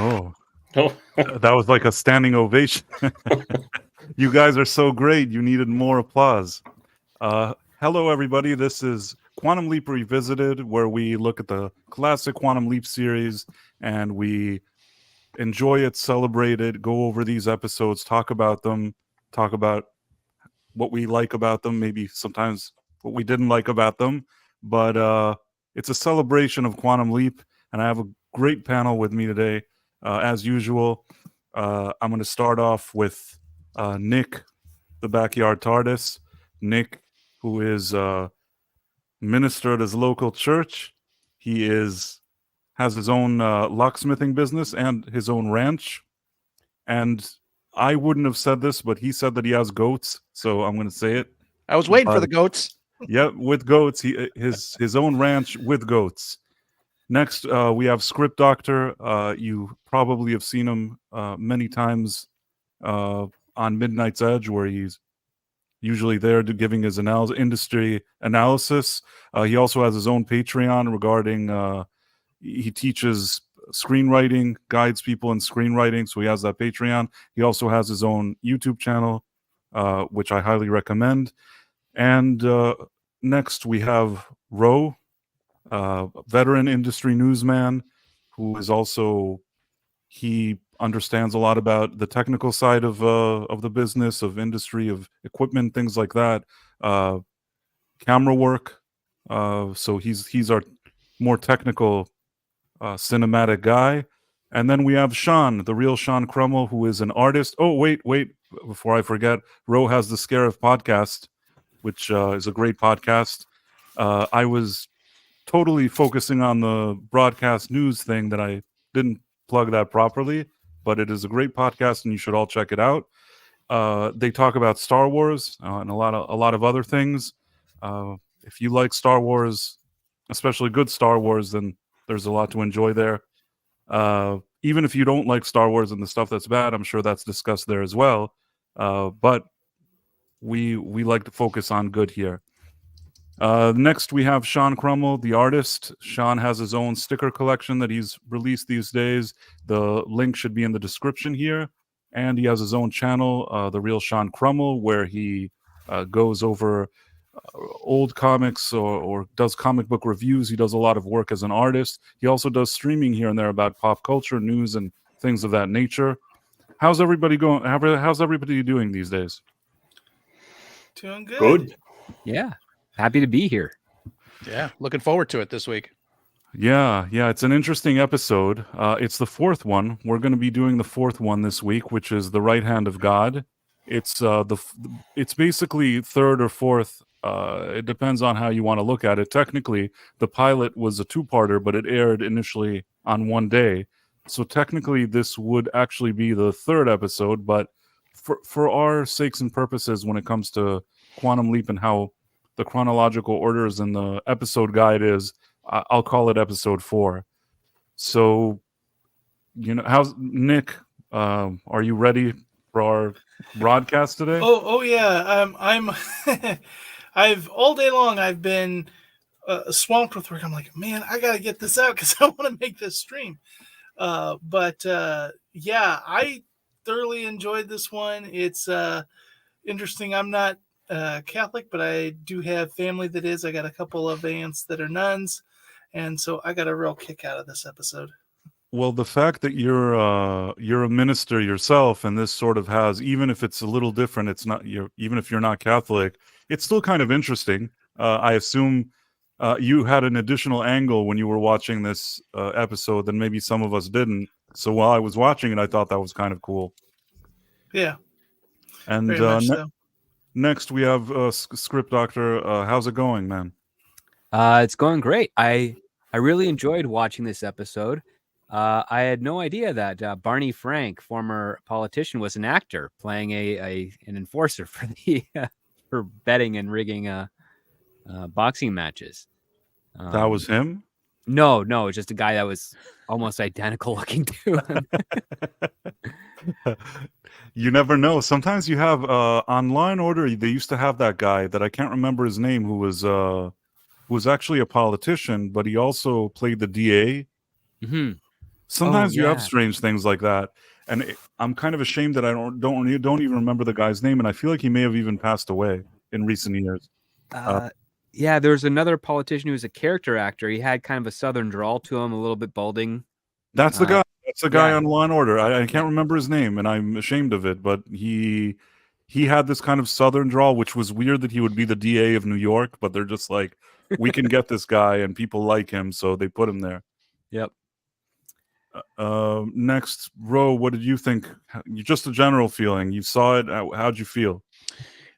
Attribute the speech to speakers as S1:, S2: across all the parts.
S1: Oh,
S2: Oh,
S1: that was like a standing ovation. You guys are so great. You needed more applause. Hello, everybody. This is Quantum Leap Revisited, where we look at the classic Quantum Leap series and we enjoy it, celebrate it, go over these episodes, talk about them, talk about what we like about them, maybe sometimes what we didn't like about them. But it's a celebration of Quantum Leap, and I have a great panel with me today. As usual, I'm going to start off with Nick, the Back Yard Tardis. Nick, who is minister at his local church. He has his own locksmithing business and his own ranch. And I wouldn't have said this, but he said that he has goats, so I'm going to say it.
S3: I was waiting for the goats.
S1: Yeah, with goats. His own ranch with goats. Next, we have Script Doctor. You probably have seen him many times on Midnight's Edge, where he's usually there giving his industry analysis. He also has his own Patreon regarding, he teaches screenwriting, guides people in screenwriting, so he has that Patreon. He also has his own YouTube channel, which I highly recommend. And next we have Ro, veteran industry newsman, who is also, he understands a lot about the technical side of the business, of industry, of equipment, things like that, camera work. So he's our more technical cinematic guy. And then we have Sean, the real Sean Krummel, who is an artist. Oh, wait, before I forget, Ro has the Scarif Podcast, which is a great podcast. I was totally focusing on the broadcast news thing that I didn't plug that properly, but it is a great podcast and you should all check it out. They talk about Star Wars and a lot of other things. If you like Star Wars, especially good Star Wars, then there's a lot to enjoy there. Even if you don't like Star Wars and the stuff that's bad, I'm sure that's discussed there as well. But we like to focus on good here. Next, we have Sean Krummel, the artist. Sean has his own sticker collection that he's released these days. The link should be in the description here. And he has his own channel, The Real Sean Krummel, where he goes over old comics or does comic book reviews. He does a lot of work as an artist. He also does streaming here and there about pop culture, news, and things of that nature. How's everybody going? How's everybody doing these days?
S4: Doing good.
S2: good.
S5: Yeah. Happy to be here.
S3: Yeah, looking forward to it this week.
S1: Yeah, it's an interesting episode. It's the fourth one. We're going to be doing the fourth one this week, which is The Right Hand of God. It's it's basically third or fourth. It depends on how you want to look at it. Technically, the pilot was a two-parter, but it aired initially on one day. So technically, this would actually be the third episode. But for our sakes and purposes, when it comes to Quantum Leap and how the chronological orders in the episode guide is, I'll call it episode 4. So, how's Nick? Are you ready for our broadcast today?
S4: Oh yeah. I'm. All day long I've been swamped with work. I'm like, man, I gotta get this out because I want to make this stream. But yeah, I thoroughly enjoyed this one. It's interesting. I'm not Catholic, but I do have family that is. I got a couple of aunts that are nuns, and so I got a real kick out of this episode.
S1: Well, the fact that you're a minister yourself, and this sort of has, even if it's a little different, it's not even if you're not Catholic, it's still kind of interesting. I assume you had an additional angle when you were watching this episode than maybe some of us didn't. So while I was watching it, I thought that was kind of cool.
S4: Yeah,
S1: and
S4: very much so.
S1: Next, we have Script Doctor. How's it going, man?
S5: It's going great. I really enjoyed watching this episode. I had no idea that Barney Frank, former politician, was an actor playing an enforcer for the for betting and rigging boxing matches.
S1: That was him?
S5: No, it's just a guy that was almost identical looking to him.
S1: You never know. Sometimes you have on Law and Order. They used to have that guy that I can't remember his name, who was actually a politician, but he also played the DA.
S5: Mm-hmm.
S1: Sometimes you have
S5: yeah.
S1: strange things like that, and I'm kind of ashamed that I don't even remember the guy's name, and I feel like he may have even passed away in recent years.
S5: Yeah, there's another politician who was a character actor. He had kind of a southern drawl to him, a little bit balding.
S1: That's the guy. That's the guy
S5: yeah.
S1: on Law and Order. I can't remember his name, and I'm ashamed of it. But he had this kind of southern drawl, which was weird that he would be the DA of New York. But they're just like, we can get this guy, and people like him, so they put him there.
S5: Yep.
S1: Next, Ro, what did you think? Just a general feeling. You saw it. How'd you feel?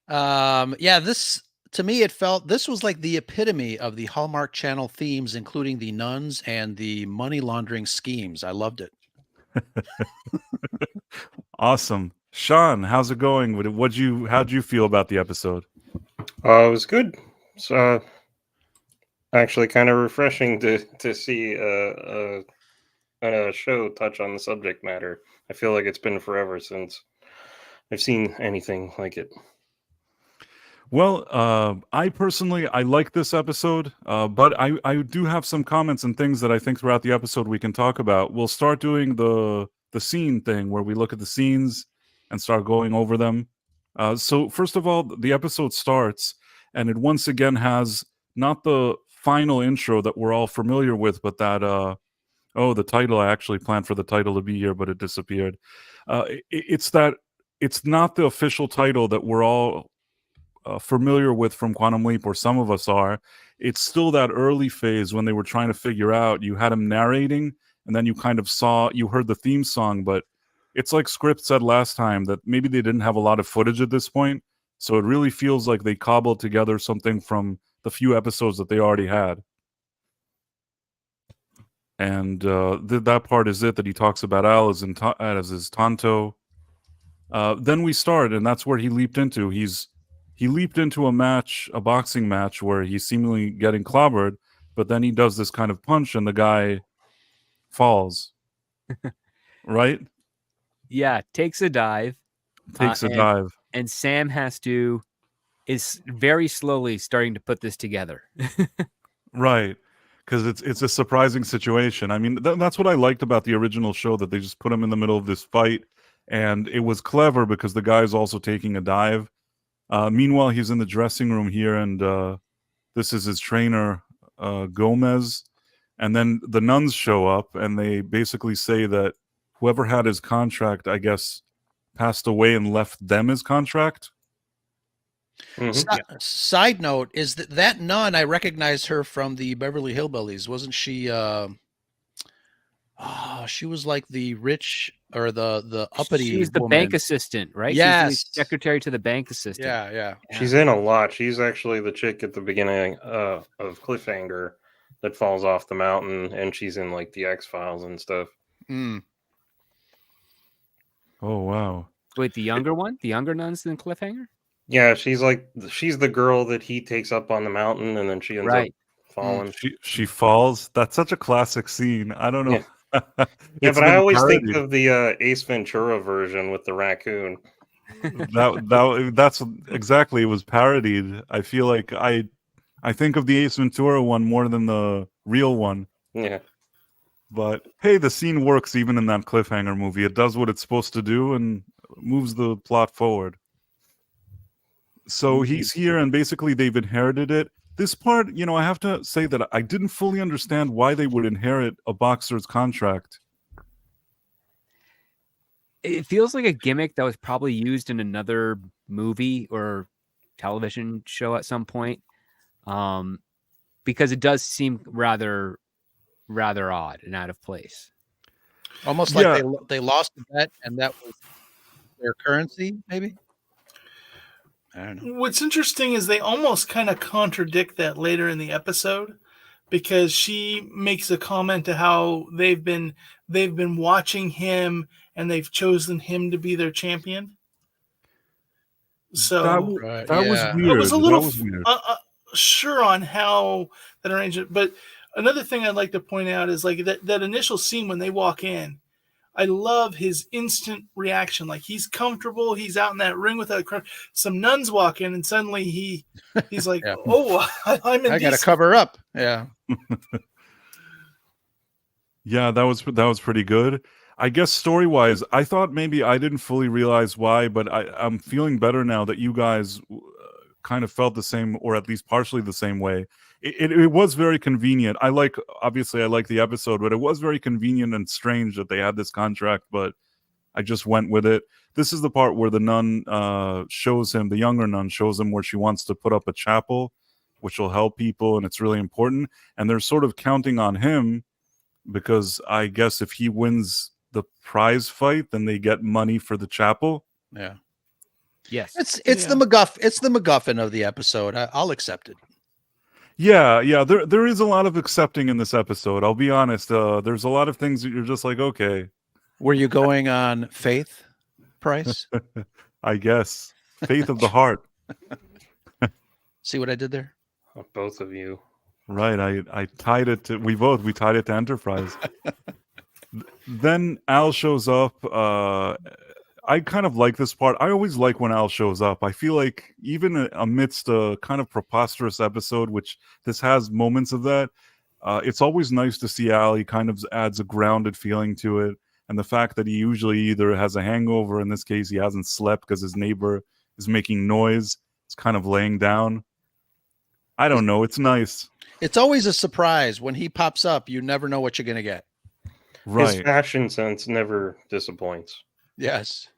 S3: This to me, it felt this was like the epitome of the Hallmark Channel themes, including the nuns and the money laundering schemes. I loved it.
S1: Awesome. Sean, how's it going? How'd you feel about the episode?
S2: It was good. It's actually kind of refreshing to see a show touch on the subject matter. I feel like it's been forever since I've seen anything like it.
S1: Well, I personally, I like this episode, but I do have some comments and things that I think throughout the episode we can talk about. We'll start doing the scene thing where we look at the scenes and start going over them. So first of all, the episode starts and it once again has not the final intro that we're all familiar with, but that, the title, I actually planned for the title to be here, but it disappeared. It's not the official title that we're all familiar with from Quantum Leap, or some of us are. It's still that early phase when they were trying to figure out. You had him narrating, and then you heard the theme song, but it's like Script said last time that maybe they didn't have a lot of footage at this point, so it really feels like they cobbled together something from the few episodes that they already had. And that part is it, that he talks about Al as his Tonto. Then we start, and that's where he leaped into. He leaped into a boxing match where he's seemingly getting clobbered, but then he does this kind of punch and the guy falls. Right?
S5: Yeah, takes a dive. And Sam is very slowly starting to put this together.
S1: Right. Because it's a surprising situation. I mean, that's what I liked about the original show, that they just put him in the middle of this fight, and it was clever because the guy's also taking a dive. Meanwhile, he's in the dressing room here, and this is his trainer, Gomez. And then the nuns show up, and they basically say that whoever had his contract, I guess, passed away and left them his contract.
S2: Mm-hmm.
S3: Side note is that nun, I recognized her from the Beverly Hillbillies. Wasn't she? She was like the rich or the uppity.
S5: She's the
S3: woman.
S5: bank assistant, right?
S3: Yes,
S5: she's the secretary to the bank assistant.
S3: Yeah.
S2: She's in a lot. She's actually the chick at the beginning of Cliffhanger that falls off the mountain, and she's in like the X-Files and stuff.
S3: Mm.
S1: Oh wow!
S5: Wait, the younger one, the younger nuns in Cliffhanger.
S2: Yeah, she's the girl that he takes up on the mountain, and then she ends up falling.
S1: She falls. That's such a classic scene. I don't know.
S2: Yeah. Yeah, but I always think of the Ace Ventura version with the raccoon.
S1: That's exactly, it was parodied. I feel like I think of the Ace Ventura one more than the real one.
S2: Yeah.
S1: But hey, the scene works even in that Cliffhanger movie. It does what it's supposed to do and moves the plot forward. So he's here, and basically they've inherited it. This part, I have to say that I didn't fully understand why they would inherit a boxer's contract.
S5: It feels like a gimmick that was probably used in another movie or television show at some point, because it does seem rather odd and out of place.
S3: Almost like they lost a bet, and that was their currency, maybe. I don't know.
S4: What's interesting is they almost kind of contradict that later in the episode, because she makes a comment to how they've been watching him and they've chosen him to be their champion. So
S1: that was weird.
S4: I was a little
S1: weird.
S4: Sure on how that arrangement, but another thing I'd like to point out is like that initial scene when they walk in. I love his instant reaction. Like, he's comfortable. He's out in that ring with a crowd. Some nuns walk in, and suddenly he's like, "Oh, I'm in."
S3: I got to cover up. Yeah.
S1: Yeah, that was pretty good. I guess story wise, I thought maybe I didn't fully realize why, but I'm feeling better now that you guys kind of felt the same, or at least partially the same way. It was very convenient. Obviously I like the episode, but it was very convenient and strange that they had this contract, but I just went with it. This is the part where the nun shows him, the younger nun shows him where she wants to put up a chapel, which will help people, and it's really important. And they're sort of counting on him because I guess if he wins the prize fight, then they get money for the chapel.
S3: Yeah.
S5: Yes.
S3: It's the MacGuffin of the episode. I'll accept it.
S1: Yeah. There is a lot of accepting in this episode. I'll be honest. There's a lot of things that you're just like, okay.
S3: Were you going on faith, Price?
S1: I guess faith of the heart.
S3: See what I did there?
S2: Both of you.
S1: Right. I tied it to. We tied it to Enterprise. Then Al shows up. I kind of like this part. I always like when Al shows up. I feel like even amidst a kind of preposterous episode, which this has moments of that, it's always nice to see Al. He kind of adds a grounded feeling to it. And the fact that he usually either has a hangover, in this case, he hasn't slept because his neighbor is making noise. It's kind of laying down. I don't know. It's nice.
S3: It's always a surprise. When he pops up, you never know what you're going to get.
S1: Right.
S2: His fashion sense never disappoints.
S3: Yes.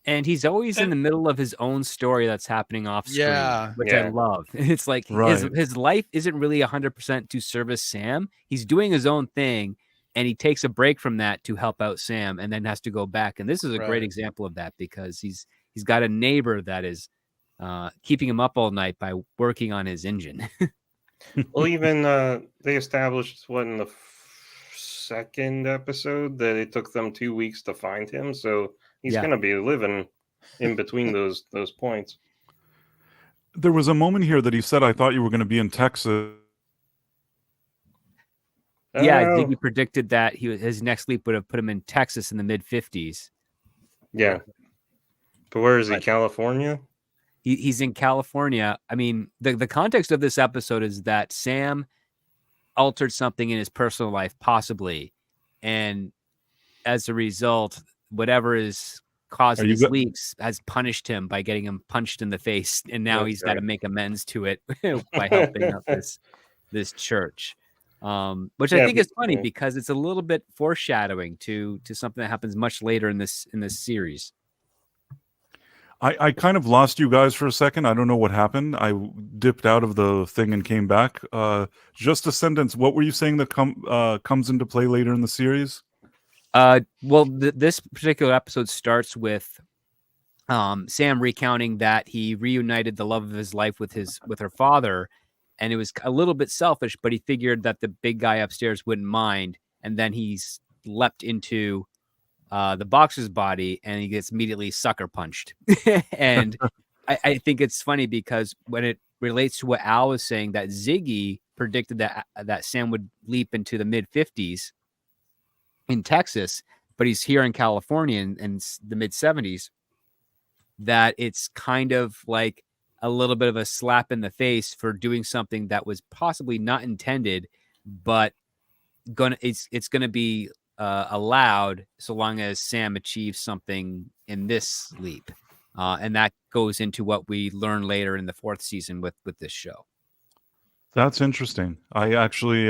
S5: And he's always in the middle of his own story that's happening off screen, which I love. It's like his life isn't really 100% to service Sam. He's doing his own thing, and he takes a break from that to help out Sam, and then has to go back. And this is a great example of that, because he's got a neighbor that is keeping him up all night by working on his engine.
S2: Well, even they established in the second episode that it took them 2 weeks to find him, so he's going to be living in between those points.
S1: There was a moment here that he said, "I thought you were going to be in Texas."
S5: Yeah, I think he predicted that his next leap would have put him in Texas in the mid-50s.
S2: Yeah, but where is he? California?
S5: He's in California. I mean, the context of this episode is that Sam altered something in his personal life, possibly, and as a result, whatever is causing his leaks has punished him by getting him punched in the face, and now he's got to make amends to it by helping out this church. Which I think is funny because it's a little bit foreshadowing to something that happens much later in this series.
S1: I kind of lost you guys for a second. I don't know what happened. I dipped out of the thing and came back. Just a sentence. What were you saying that comes into play later in the series?
S5: Well, this particular episode starts with Sam recounting that he reunited the love of his life with her father, and it was a little bit selfish, but he figured that the big guy upstairs wouldn't mind, and then he's leapt into the boxer's body, and he gets immediately sucker punched. And I think it's funny because when it relates to what Al was saying, that Ziggy predicted that Sam would leap into the mid-50s in Texas, but he's here in California in the mid-70s, that it's kind of like a little bit of a slap in the face for doing something that was possibly not intended, but it's going to be allowed so long as Sam achieves something in this leap. And that goes into what we learn later in the fourth season with this show.
S1: That's interesting. I actually,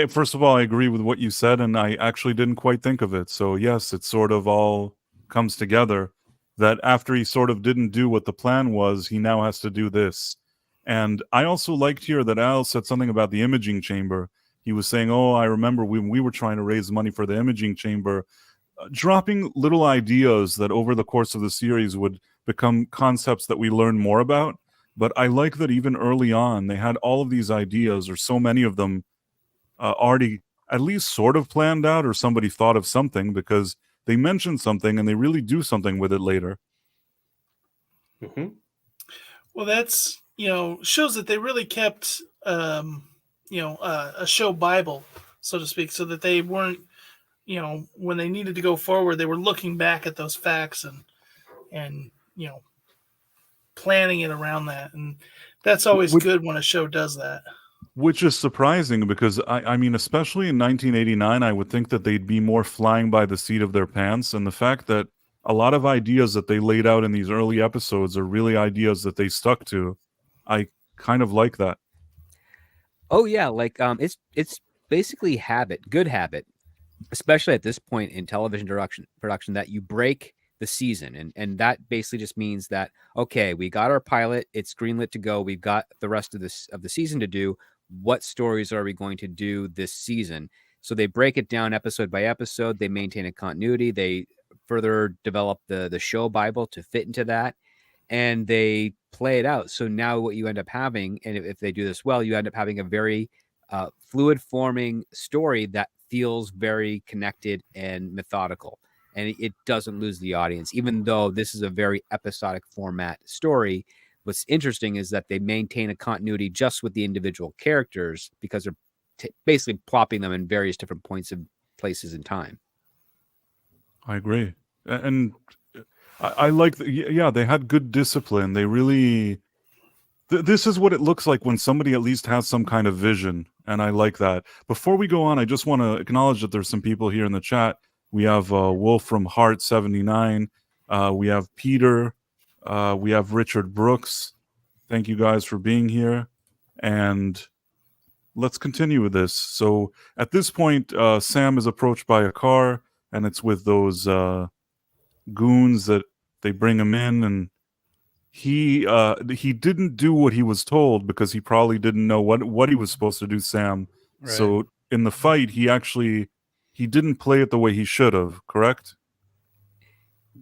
S1: first of all, I agree with what you said, and I actually didn't quite think of it. So yes, it sort of all comes together that after he sort of didn't do what the plan was, he now has to do this. And I also liked here that Al said something about the imaging chamber. He was saying, "Oh, I remember when we were trying to raise money for the imaging chamber," dropping little ideas that over the course of the series would become concepts that we learn more about. But I like that even early on, they had all of these ideas, or so many of them, already at least sort of planned out, or somebody thought of something because they mention something and they really do something with it later.
S2: Mm-hmm.
S4: Well, that's, shows that they really kept, a show Bible, so to speak, so that they weren't, when they needed to go forward, they were looking back at those facts and planning it around that. And that's always good when a show does that.
S1: Which is surprising because I mean, especially in 1989, I would think that they'd be more flying by the seat of their pants. And the fact that a lot of ideas that they laid out in these early episodes are really ideas that they stuck to, I kind of like that.
S5: Oh yeah, like it's basically good habit, especially at this point in television production that you break the season, and that basically just means that okay, we got our pilot, it's greenlit to go, we've got the rest of the season to do. What stories are we going to do this season? So they break it down episode by episode. They maintain a continuity. They further develop the show Bible to fit into that, and they play it out. So now what you end up having, and if they do this well, you end up having a very fluid forming story that feels very connected and methodical, and it doesn't lose the audience, even though this is a very episodic format story. What's interesting is that they maintain a continuity just with the individual characters because they're basically plopping them in various different points of places in time.
S1: I agree. And I like, yeah, they had good discipline. They really, this is what it looks like when somebody at least has some kind of vision. And I like that. Before we go on, I just want to acknowledge that there's some people here in the chat. We have Wolf from Heart 79. We have Peter. We have Richard Brooks. Thank you guys for being here. And let's continue with this. So at this point, Sam is approached by a car, and it's with those goons that they bring him in, and he didn't do what he was told because he probably didn't know what he was supposed to do, Sam.
S3: Right.
S1: So in the fight, he didn't play it the way he should have, correct?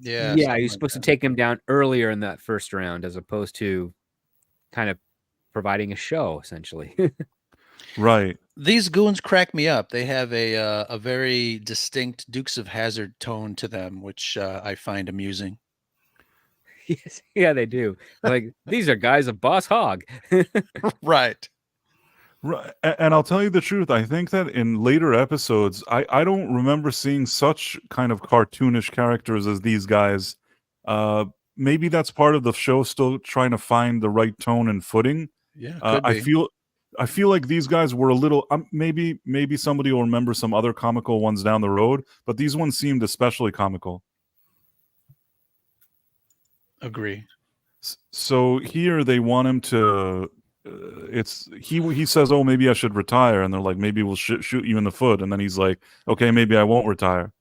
S3: Yeah.
S5: Yeah, you're supposed to take him down earlier in that first round as opposed to kind of providing a show, essentially.
S1: Right.
S3: These goons crack me up. They have a very distinct Dukes of Hazzard tone to them, which I find amusing.
S5: Yes, yeah, they do. Like, these are guys of Boss Hogg.
S3: Right.
S1: Right. And I'll tell you the truth. I think that in later episodes, I don't remember seeing such kind of cartoonish characters as these guys. Maybe that's part of the show still trying to find the right tone and footing.
S3: Yeah.
S1: I feel like these guys were a little. Maybe somebody will remember some other comical ones down the road, but these ones seemed especially comical.
S3: Agree.
S1: So here they want him to. He says, "Oh, maybe I should retire," and they're like, "Maybe we'll shoot you in the foot," and then he's like, "Okay, maybe I won't retire."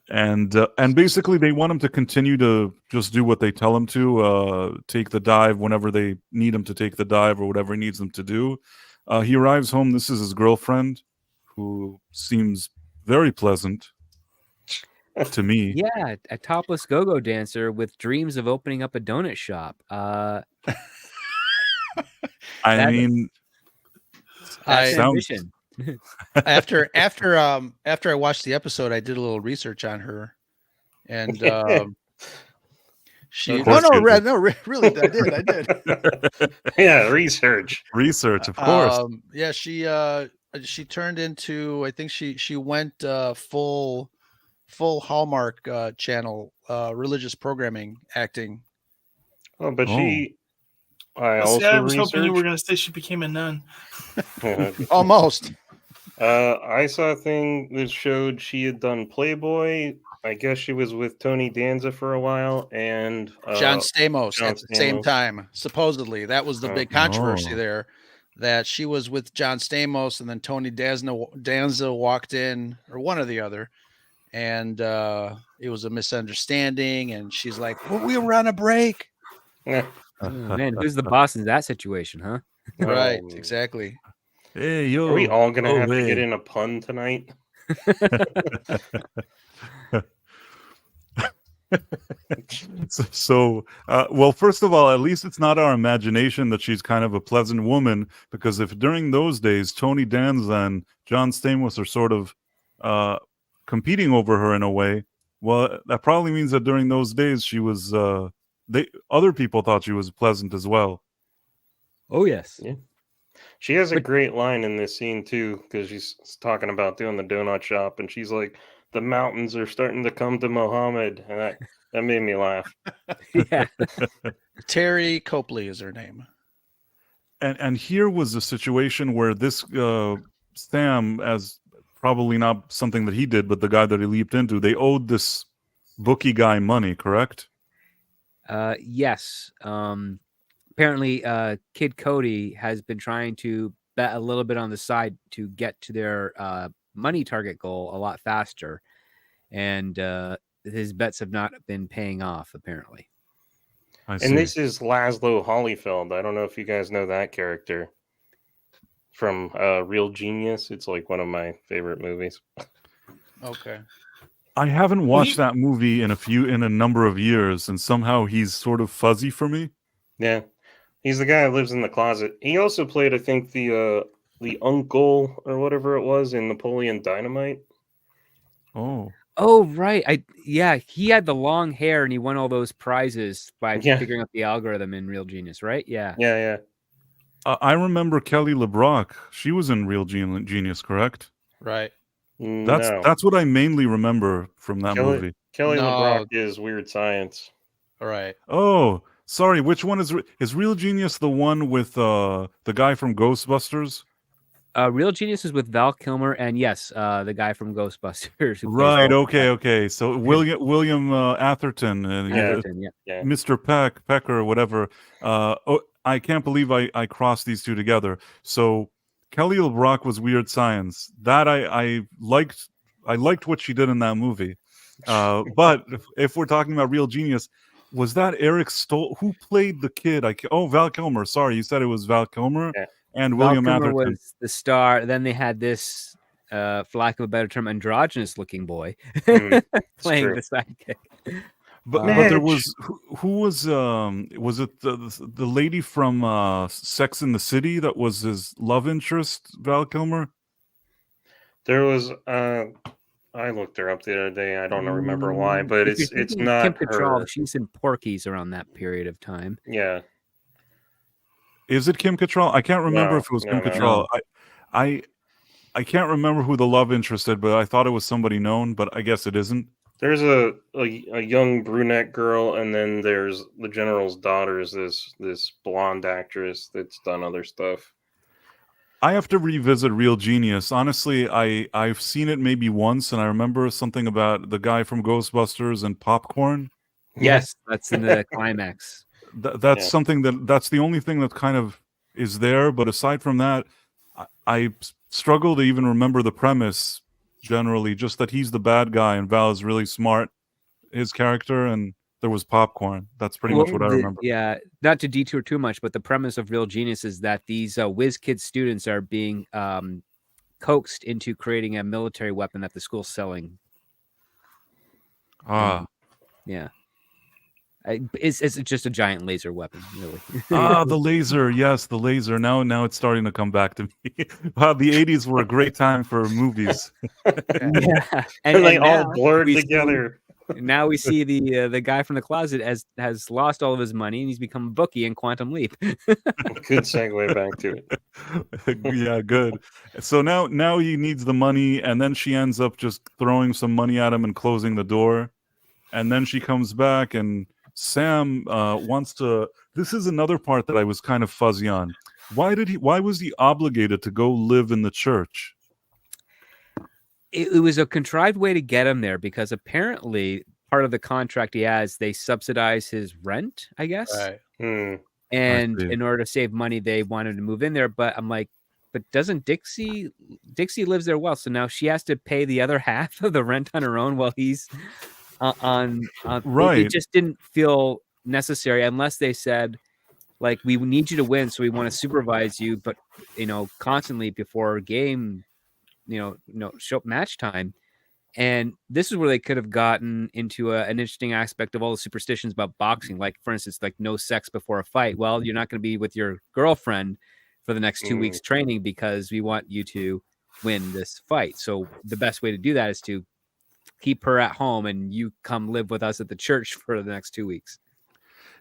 S1: And basically they want him to continue to just do what they tell him to, take the dive whenever they need him to take the dive or whatever he needs them to do. He arrives home. This is his girlfriend, who seems very pleasant to me.
S5: Yeah, a topless go-go dancer with dreams of opening up a donut shop.
S1: I mean,
S5: That's
S1: sounds-
S5: ambition.
S3: After I watched the episode, I did a little research on her, and she.
S1: Of course you did.
S3: Really, I did.
S2: Yeah, research.
S1: Research, of course.
S3: Yeah, she turned into. I think she went full Hallmark channel religious programming acting.
S2: Oh, but
S1: Oh.
S2: I
S4: See,
S2: also
S4: I was hoping you were
S2: researched.
S4: going to say she became a nun.
S3: Almost.
S2: I saw a thing that showed she had done Playboy. I guess she was with Tony Danza for a while, and
S3: John Stamos
S2: John
S3: at the same
S2: Stamos.
S3: time. Supposedly, that was the big controversy
S1: Oh.
S3: there. That she was with John Stamos, and then Tony Danza walked in, or one or the other, and it was a misunderstanding. And she's like, well, "We were on a break."
S2: Yeah.
S5: Oh, man, who's the boss in that situation, huh?
S3: Right, exactly.
S1: Hey, yo.
S2: Are we all gonna
S1: oh,
S2: have to
S1: hey.
S2: get in a pun tonight?
S1: So, well, first of all, at least it's not our imagination that she's kind of a pleasant woman, because if during those days Tony Danza and John Stamos are sort of competing over her in a way, well, that probably means that during those days she was other people thought she was pleasant as well.
S5: Oh, yes.
S2: Yeah. She has a great line in this scene too, because she's talking about doing the donut shop, and she's like, "The mountains are starting to come to Muhammad," and that made me laugh.
S5: Yeah.
S3: Terry Copley is her name.
S1: And here was a situation where this Sam, as probably not something that he did, but the guy that he leaped into, they owed this bookie guy money, correct?
S5: Yes. Apparently, Kid Cody has been trying to bet a little bit on the side to get to their money target goal a lot faster, and his bets have not been paying off. Apparently,
S1: I see.
S2: And this is Laszlo Holyfeld. I don't know if you guys know that character from Real Genius. It's like one of my favorite movies.
S3: Okay.
S1: I haven't watched that movie in a number of years, and somehow he's sort of fuzzy for me.
S2: Yeah, he's the guy who lives in the closet. He also played, I think, the uncle or whatever it was in Napoleon Dynamite.
S1: Oh,
S5: right. He had the long hair and he won all those prizes by figuring out the algorithm in Real Genius, right? Yeah.
S1: I remember Kelly LeBrock. She was in Real Genius, correct?
S3: Right.
S1: That's what I mainly remember from that movie.
S2: Kelly
S3: No.
S2: LeBrock is Weird Science.
S3: All right.
S1: Oh, sorry. Which one is Real Genius? The one with the guy from Ghostbusters?
S5: Real Genius is with Val Kilmer, and yes, the guy from Ghostbusters. who plays
S1: Right.
S5: Val-
S1: Okay. So William Atherton and
S5: Atherton, yeah.
S1: Mr. Pecker or whatever. I can't believe I crossed these two together. So Kelly LeBrock was Weird Science. That I liked. I liked what she did in that movie. But if we're talking about Real Genius, was that Eric Stoll? Who played the kid? Val Kilmer. Sorry, you said it was Val Kilmer and William
S5: Val Kilmer
S1: Atherton.
S5: was the star. Then they had this, for lack of a better term, androgynous-looking boy playing the sidekick.
S1: But there was who was it the lady from Sex in the City that was his love interest, Val Kilmer?
S2: There was I looked her up the other day. I don't remember why, but
S5: If you're
S2: it's
S5: thinking
S2: not
S5: Kim
S2: her.
S5: Cattrall. She's in Porky's around that period of time.
S2: Yeah.
S1: Is it Kim Cattrall? I can't remember
S2: No,
S1: if it was
S2: no,
S1: Kim
S2: no.
S1: Cattrall. I can't remember who the love interest is, but I thought it was somebody known, but I guess it isn't.
S2: There's a young brunette girl, and then there's the general's daughter is this blonde actress that's done other stuff.
S1: I have to revisit Real Genius. Honestly, I've seen it maybe once, and I remember something about the guy from Ghostbusters and popcorn.
S5: Yes, that's in the climax.
S1: That's something that's the only thing that kind of is there. But aside from that, I struggle to even remember the premise generally. Just that he's the bad guy and Val is really smart, his character, and there was popcorn. That's pretty much what I remember.
S5: Yeah, not to detour too much, but the premise of Real Genius is that these whiz kid students are being coaxed into creating a military weapon that the school's selling. Yeah. It's just a giant laser weapon, really.
S1: The laser. Yes, the laser. Now it's starting to come back to me. Wow, the 80s were a great time for movies.
S5: Yeah.
S2: And they
S5: now
S2: all blurred
S5: we
S2: together.
S5: Now we see the guy from the closet has lost all of his money and he's become a bookie in Quantum Leap.
S2: Good segue back to it.
S1: Yeah, good. So now he needs the money, and then she ends up just throwing some money at him and closing the door. And then she comes back, and Sam wants to. This is another part that I was kind of fuzzy on. Why was he obligated to go live in the church?
S5: It was a contrived way to get him there because apparently part of the contract he has, they subsidize his rent, I guess.
S3: Right.
S5: And in order to save money, they wanted to move in there. But I'm like, but doesn't Dixie lives there well? So now she has to pay the other half of the rent on her own while he's on
S1: right.
S5: It just didn't feel necessary unless they said, like, we need you to win, so we want to supervise you, but constantly before game, show match time. And this is where they could have gotten into an interesting aspect of all the superstitions about boxing. Like, for instance, like no sex before a fight. Well, you're not going to be with your girlfriend for the next 2 weeks training because we want you to win this fight. So the best way to do that is to keep her at home and you come live with us at the church for the next 2 weeks.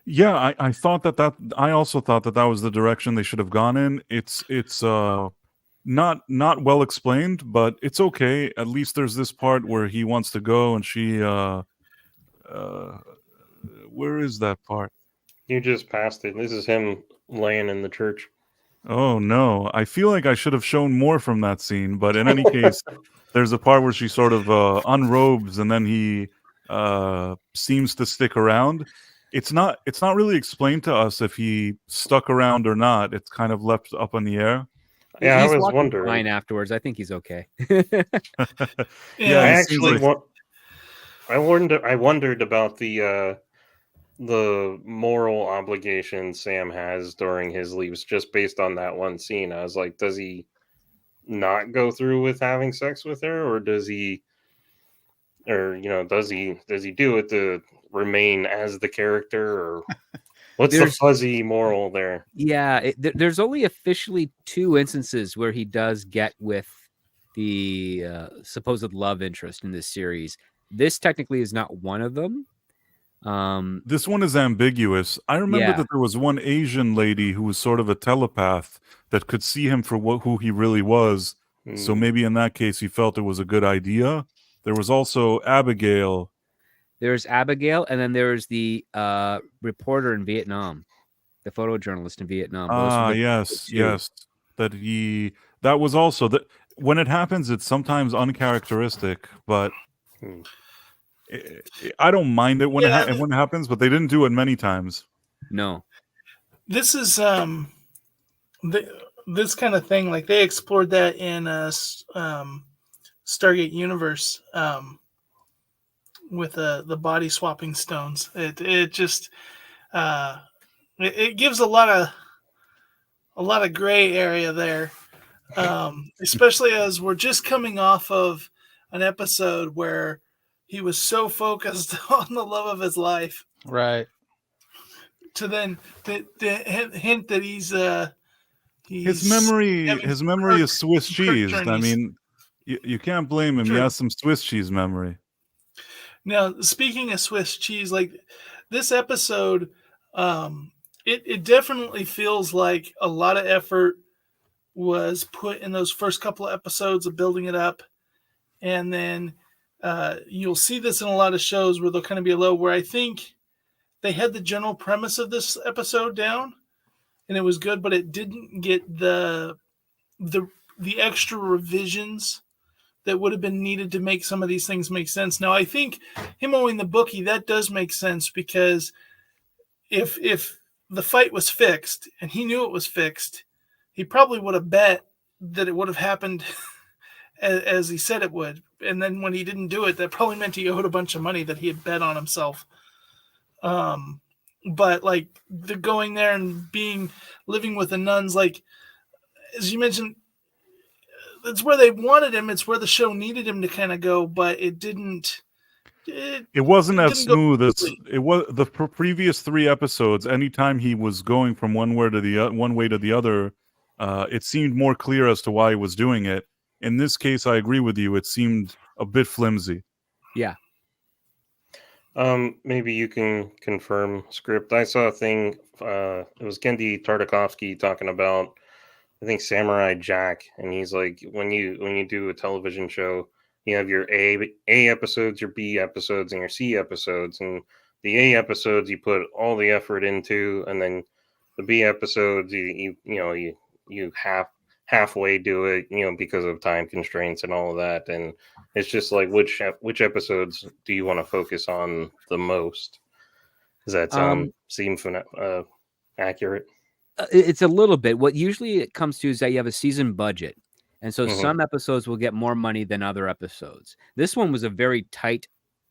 S1: Yeah, I thought that I also thought that was the direction they should have gone in. It's not well explained, but it's okay. At least there's this part where he wants to go and she where is that part?
S2: You just passed it. This is him laying in the church.
S1: Oh no, I feel like I should have shown more from that scene, but in any case, there's a part where she sort of unrobes and then he seems to stick around. It's not really explained to us if he stuck around or not. It's kind of left up in the air.
S2: Yeah,
S5: He's
S2: I was
S5: walking
S2: wondering.
S5: fine afterwards. I think he's okay.
S1: Yeah,
S2: I
S1: he
S2: actually
S1: seems like-
S2: I wondered about the moral obligation Sam has during his leaves, just based on that one scene. I was like, does he not go through with having sex with her, or does he, or does he do it to remain as the character, or what's the
S5: There's-
S2: fuzzy moral there?
S5: Yeah, there's only officially 2 instances where he does get with the supposed love interest in this series. This technically is not one of them.
S1: This one is ambiguous. I remember
S5: Yeah.
S1: that there was one Asian lady who was sort of a telepath that could see him for who he really was. So
S2: Hmm.
S1: maybe in that case, he felt it was a good idea. There was also Abigail.
S5: There's Abigail, and then there's the reporter in Vietnam, the photojournalist in Vietnam. Those were the
S1: Yes,
S5: 2.
S1: yes. That was also that when it happens, it's sometimes uncharacteristic, but
S2: Hmm.
S1: I don't mind it when
S4: Yeah.
S1: when it happens. But they didn't do it many times.
S5: No.
S4: This is this kind of thing. Like they explored that in Stargate Universe with the body swapping stones. It just it gives a lot of gray area there, especially as we're just coming off of an episode where he was so focused on the love of his life,
S3: Right.
S4: to then the hint that he's
S1: His memory
S4: having
S1: is Swiss
S4: Kirk
S1: cheese. I
S4: journeys.
S1: mean, you can't blame him. He
S4: True.
S1: has some Swiss cheese memory.
S4: Now, speaking of Swiss cheese, like this episode, it definitely feels like a lot of effort was put in those first couple of episodes of building it up. And then you'll see this in a lot of shows where they'll kind of be low, where I think they had the general premise of this episode down and it was good, but it didn't get the extra revisions that would have been needed to make some of these things make sense. Now, I think him owing the bookie, that does make sense, because if the fight was fixed and he knew it was fixed, he probably would have bet that it would have happened as he said it would. And then when he didn't do it, that probably meant he owed a bunch of money that he had bet on himself. But like the going there and living with the nuns, like as you mentioned, it's where they wanted him. It's where the show needed him to kind of go, but it didn't.
S1: It wasn't as
S4: didn't go
S1: smooth as
S4: smoothly.
S1: it was the previous 3 episodes. Anytime he was going from one way to the other, it seemed more clear as to why he was doing it. In this case, I agree with you. It seemed a bit flimsy.
S5: Yeah.
S2: Maybe you can confirm script. I saw a thing. It was Gendy Tartakovsky talking about, I think, Samurai Jack, and he's like, when you do a television show, you have your A episodes, your B episodes, and your C episodes. And the A episodes you put all the effort into, and then the B episodes you halfway do it, because of time constraints and all of that. And it's just like, which episodes do you want to focus on the most? Does that seem accurate?
S5: It's a little bit. What usually it comes to is that you have a season budget. And so
S2: Mhm.
S5: some episodes will get more money than other episodes. This one was a very tight,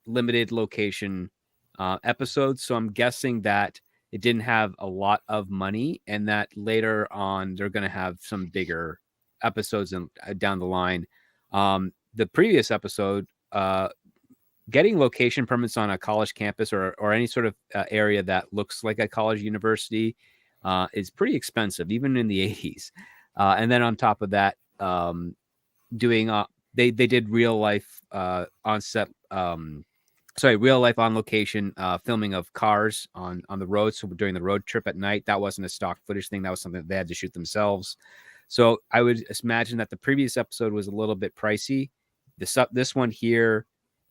S5: limited location episode. So I'm guessing that it didn't have a lot of money, and that later on they're going to have some bigger episodes down the line. The previous episode, getting location permits on a college campus or any sort of area that looks like a college university is pretty expensive, even in the 80s. And then on top of that, doing they did real life real life on location filming of cars on the road. So during the road trip at night, that wasn't a stock footage thing. That was something that they had to shoot themselves. So I would imagine that the previous episode was a little bit pricey. This one here,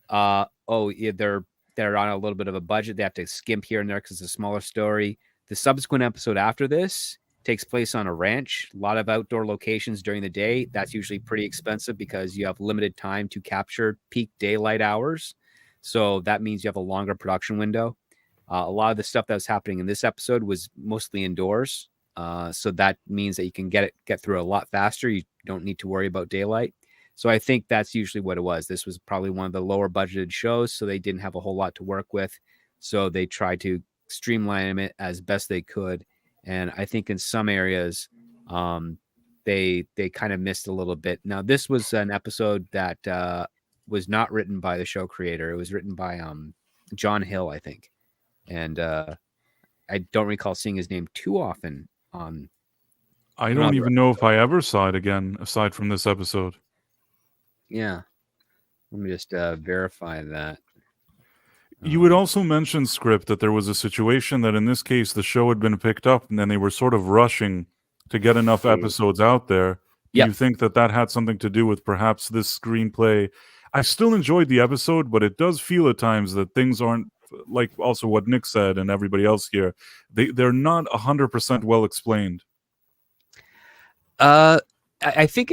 S5: they're on a little bit of a budget. They have to skimp here and there because it's a smaller story. The subsequent episode after this takes place on a ranch, a lot of outdoor locations during the day. That's usually pretty expensive because you have limited time to capture peak daylight hours. So that means you have a longer production window. A lot of the stuff that was happening in this episode was mostly indoors. So that means that you can get through a lot faster. You don't need to worry about daylight. So I think that's usually what it was. This was probably one of the lower budgeted shows, so they didn't have a whole lot to work with. So they tried to streamline it as best they could. And I think in some areas, they kind of missed a little bit. Now, this was an episode that was not written by the show creator. It was written by John Hill, I think. And I don't recall seeing his name too often on.
S1: I don't even know if I ever saw it again, aside from this episode.
S5: Yeah. Let me just verify that.
S1: You would also mention, Script, that there was a situation that in this case the show had been picked up and then they were sort of rushing to get enough episodes out there. Do you think that had something to do with perhaps this screenplay? I still enjoyed the episode, but it does feel at times that things aren't, like also what Nick said and everybody else here, they're not 100% well explained.
S5: I think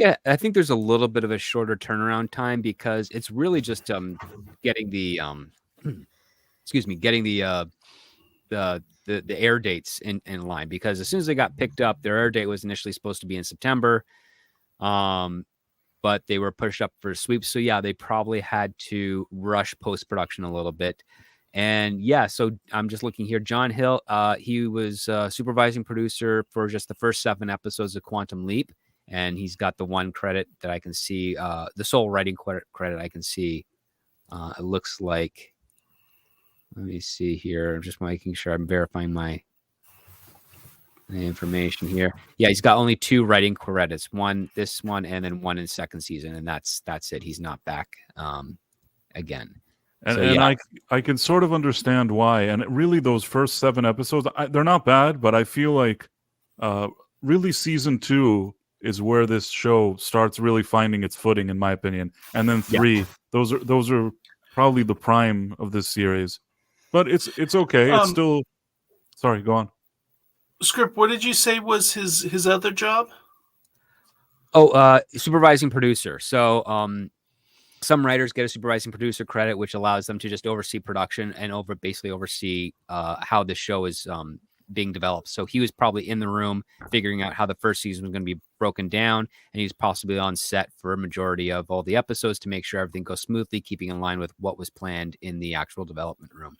S5: there's a little bit of a shorter turnaround time because it's really just getting the getting the air dates in line, because as soon as they got picked up, their air date was initially supposed to be in September, but they were pushed up for sweeps. So yeah, they probably had to rush post-production a little bit. And yeah, so I'm just looking here. John Hill, he was supervising producer for just the first 7 episodes of Quantum Leap. And he's got the one credit that I can see, the sole writing credit I can see. It looks like, let me see here. I'm just making sure I'm verifying my information here. Yeah, he's got only 2 writing credits, this one, and then 1 in second season. And that's it. He's not back again.
S1: And,
S5: so, yeah.
S1: I can sort of understand why. And really, those first 7 episodes, they're not bad, but I feel like really season 2 is where this show starts really finding its footing, in my opinion. And then 3, those are probably the prime of this series. But it's okay. It's still. Sorry, go on.
S4: Script, what did you say was his other job?
S5: Oh, supervising producer. So some writers get a supervising producer credit, which allows them to just oversee production and basically oversee how the show is being developed. So he was probably in the room figuring out how the first season was going to be broken down, and he's possibly on set for a majority of all the episodes to make sure everything goes smoothly, keeping in line with what was planned in the actual development room.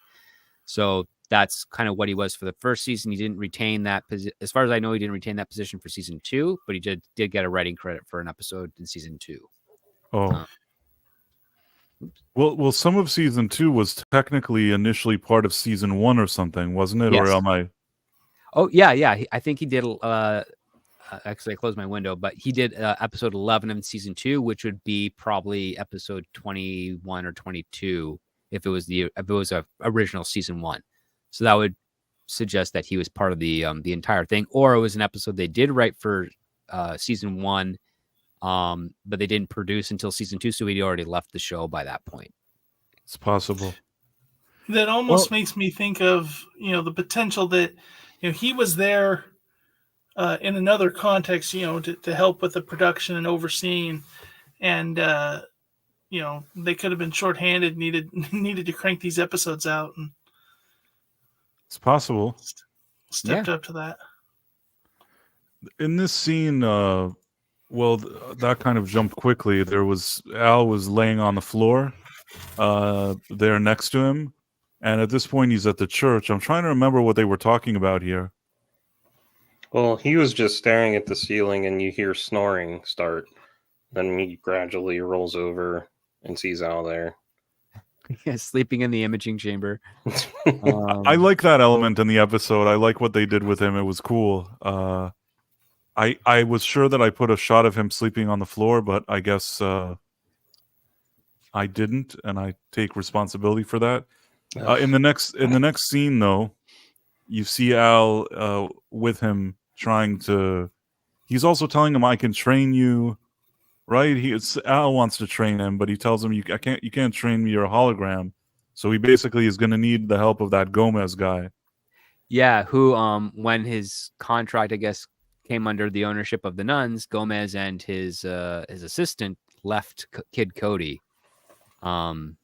S5: So that's kind of what he was for the first season. He didn't retain that position. As far as I know, he didn't retain that position for season 2, but he did get a writing credit for an episode in season 2.
S1: Oh. Well, some of season 2 was technically initially part of season 1 or something, wasn't it?
S5: Yes.
S1: Or am I?
S5: Oh, yeah. I think he did. Actually, I closed my window, but he did episode 11 in season 2, which would be probably episode 21 or 22 if it was a original season 1. So that would suggest that he was part of the entire thing, or it was an episode they did write for season 1, but they didn't produce until season 2, so he'd already left the show by that point.
S1: It's possible.
S4: That almost makes me think of the potential that he was there in another context, to help with the production and overseeing, and they could have been shorthanded, needed to crank these episodes out, and
S1: it's possible.
S4: Stepped up to that.
S1: In this scene, that kind of jumped quickly. Al was laying on the floor there next to him, and at this point he's at the church. I'm trying to remember what they were talking about here.
S2: Well, he was just staring at the ceiling, and you hear snoring start. Then he gradually rolls over and sees Al there.
S5: Yeah, sleeping in the imaging chamber.
S1: I like that element in the episode. I like what they did with him. It was cool. I was sure that I put a shot of him sleeping on the floor, but I guess I didn't, and I take responsibility for that. In the next scene, though, you see Al with him he's also telling him, I can train you, right? Al wants to train him, but he tells him, you can't train me, you're a hologram. So he basically is going to need the help of that Gomez guy.
S5: Yeah, who when his contract, I guess, came under the ownership of the nuns, Gomez and his assistant left Kid Cody, and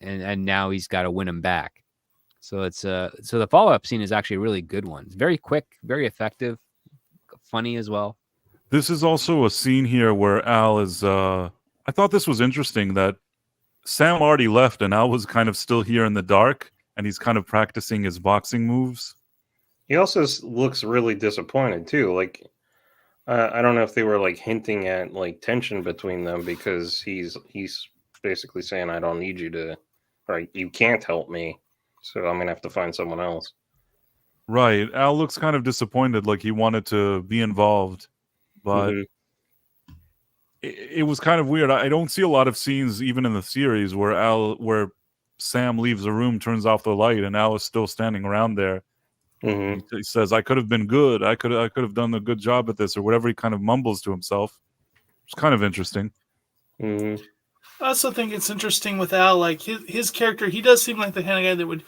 S5: now he's got to win him back. So it's so the follow-up scene is actually a really good one. It's very quick, very effective, funny as well.
S1: This is also a scene here where Al is. I thought this was interesting that Sam already left and Al was kind of still here in the dark, and he's kind of practicing his boxing moves.
S2: He also looks really disappointed too. Like, I don't know if they were like hinting at like tension between them, because he's basically saying, "I don't need you to, or you can't help me, so I'm gonna have to find someone else."
S1: Right. Al looks kind of disappointed, like he wanted to be involved, but it was kind of weird. I don't see a lot of scenes, even in the series, where Sam leaves a room, turns off the light, and Al is still standing around there. He says, "I could have been good. I could have done a good job at this," or whatever he kind of mumbles to himself. It's kind of interesting.
S4: I also think it's interesting with Al, like his character. He does seem like the kind of guy that would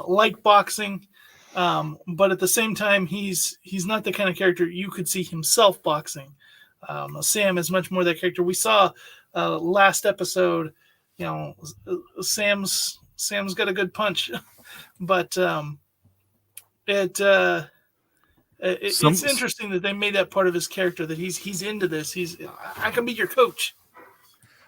S4: like boxing, but at the same time, he's not the kind of character you could see himself boxing. Sam is much more that character. We saw last episode. You know, Sam's got a good punch, but it's interesting that they made that part of his character, that he's into this. I can be your coach.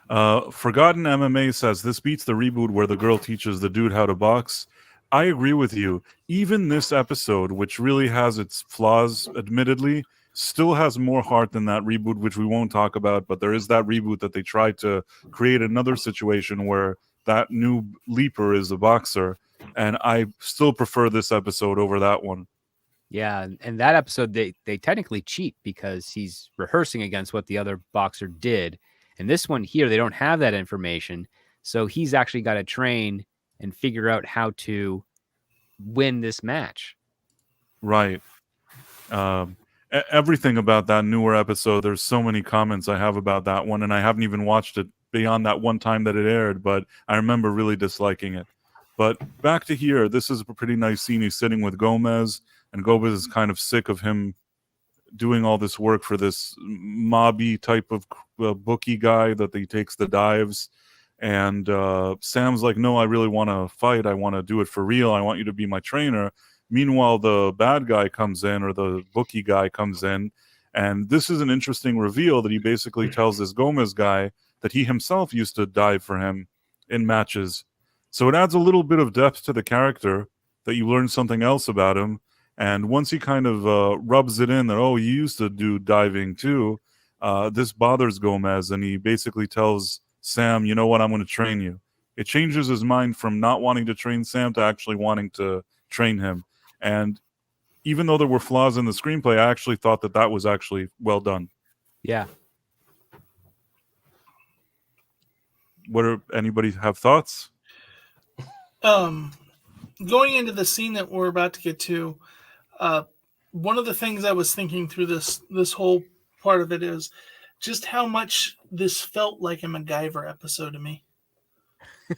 S1: Forgotten MMA says this beats the reboot where the girl teaches the dude how to box. I agree with you. Even this episode, which really has its flaws, admittedly, still has more heart than that reboot, which we won't talk about. But there is that reboot that they tried to create another situation where that new leaper is a boxer, and I still prefer this episode over that one.
S5: Yeah, and that episode they technically cheat because he's rehearsing against what the other boxer did. And this one here, they don't have that information, so he's actually got to train and figure out how to win this match.
S1: Right. Everything about that newer episode, there's so many comments I have about that one, and I haven't even watched it beyond that one time that it aired, but I remember really disliking it. But back to here, this is a pretty nice scene. He's sitting with Gomez, and Gomez is kind of sick of him doing all this work for this mobby type of bookie guy that he takes the dives. And Sam's like, "No, I really want to fight. I want to do it for real. I want you to be my trainer." Meanwhile, the bad guy comes in, or the bookie guy comes in, and this is an interesting reveal that he basically tells this Gomez guy that he himself used to dive for him in matches. So it adds a little bit of depth to the character, that you learn something else about him. And once he kind of rubs it in that, "Oh, you used to do diving too," this bothers Gomez, and he basically tells Sam, "You know what, I'm going to train you." It changes his mind from not wanting to train Sam to actually wanting to train him. And even though there were flaws in the screenplay, I actually thought that was actually well done.
S5: Yeah.
S1: Anybody have thoughts?
S4: Going into the scene that we're about to get to, one of the things I was thinking through this whole part of it is just how much this felt like a MacGyver episode to me.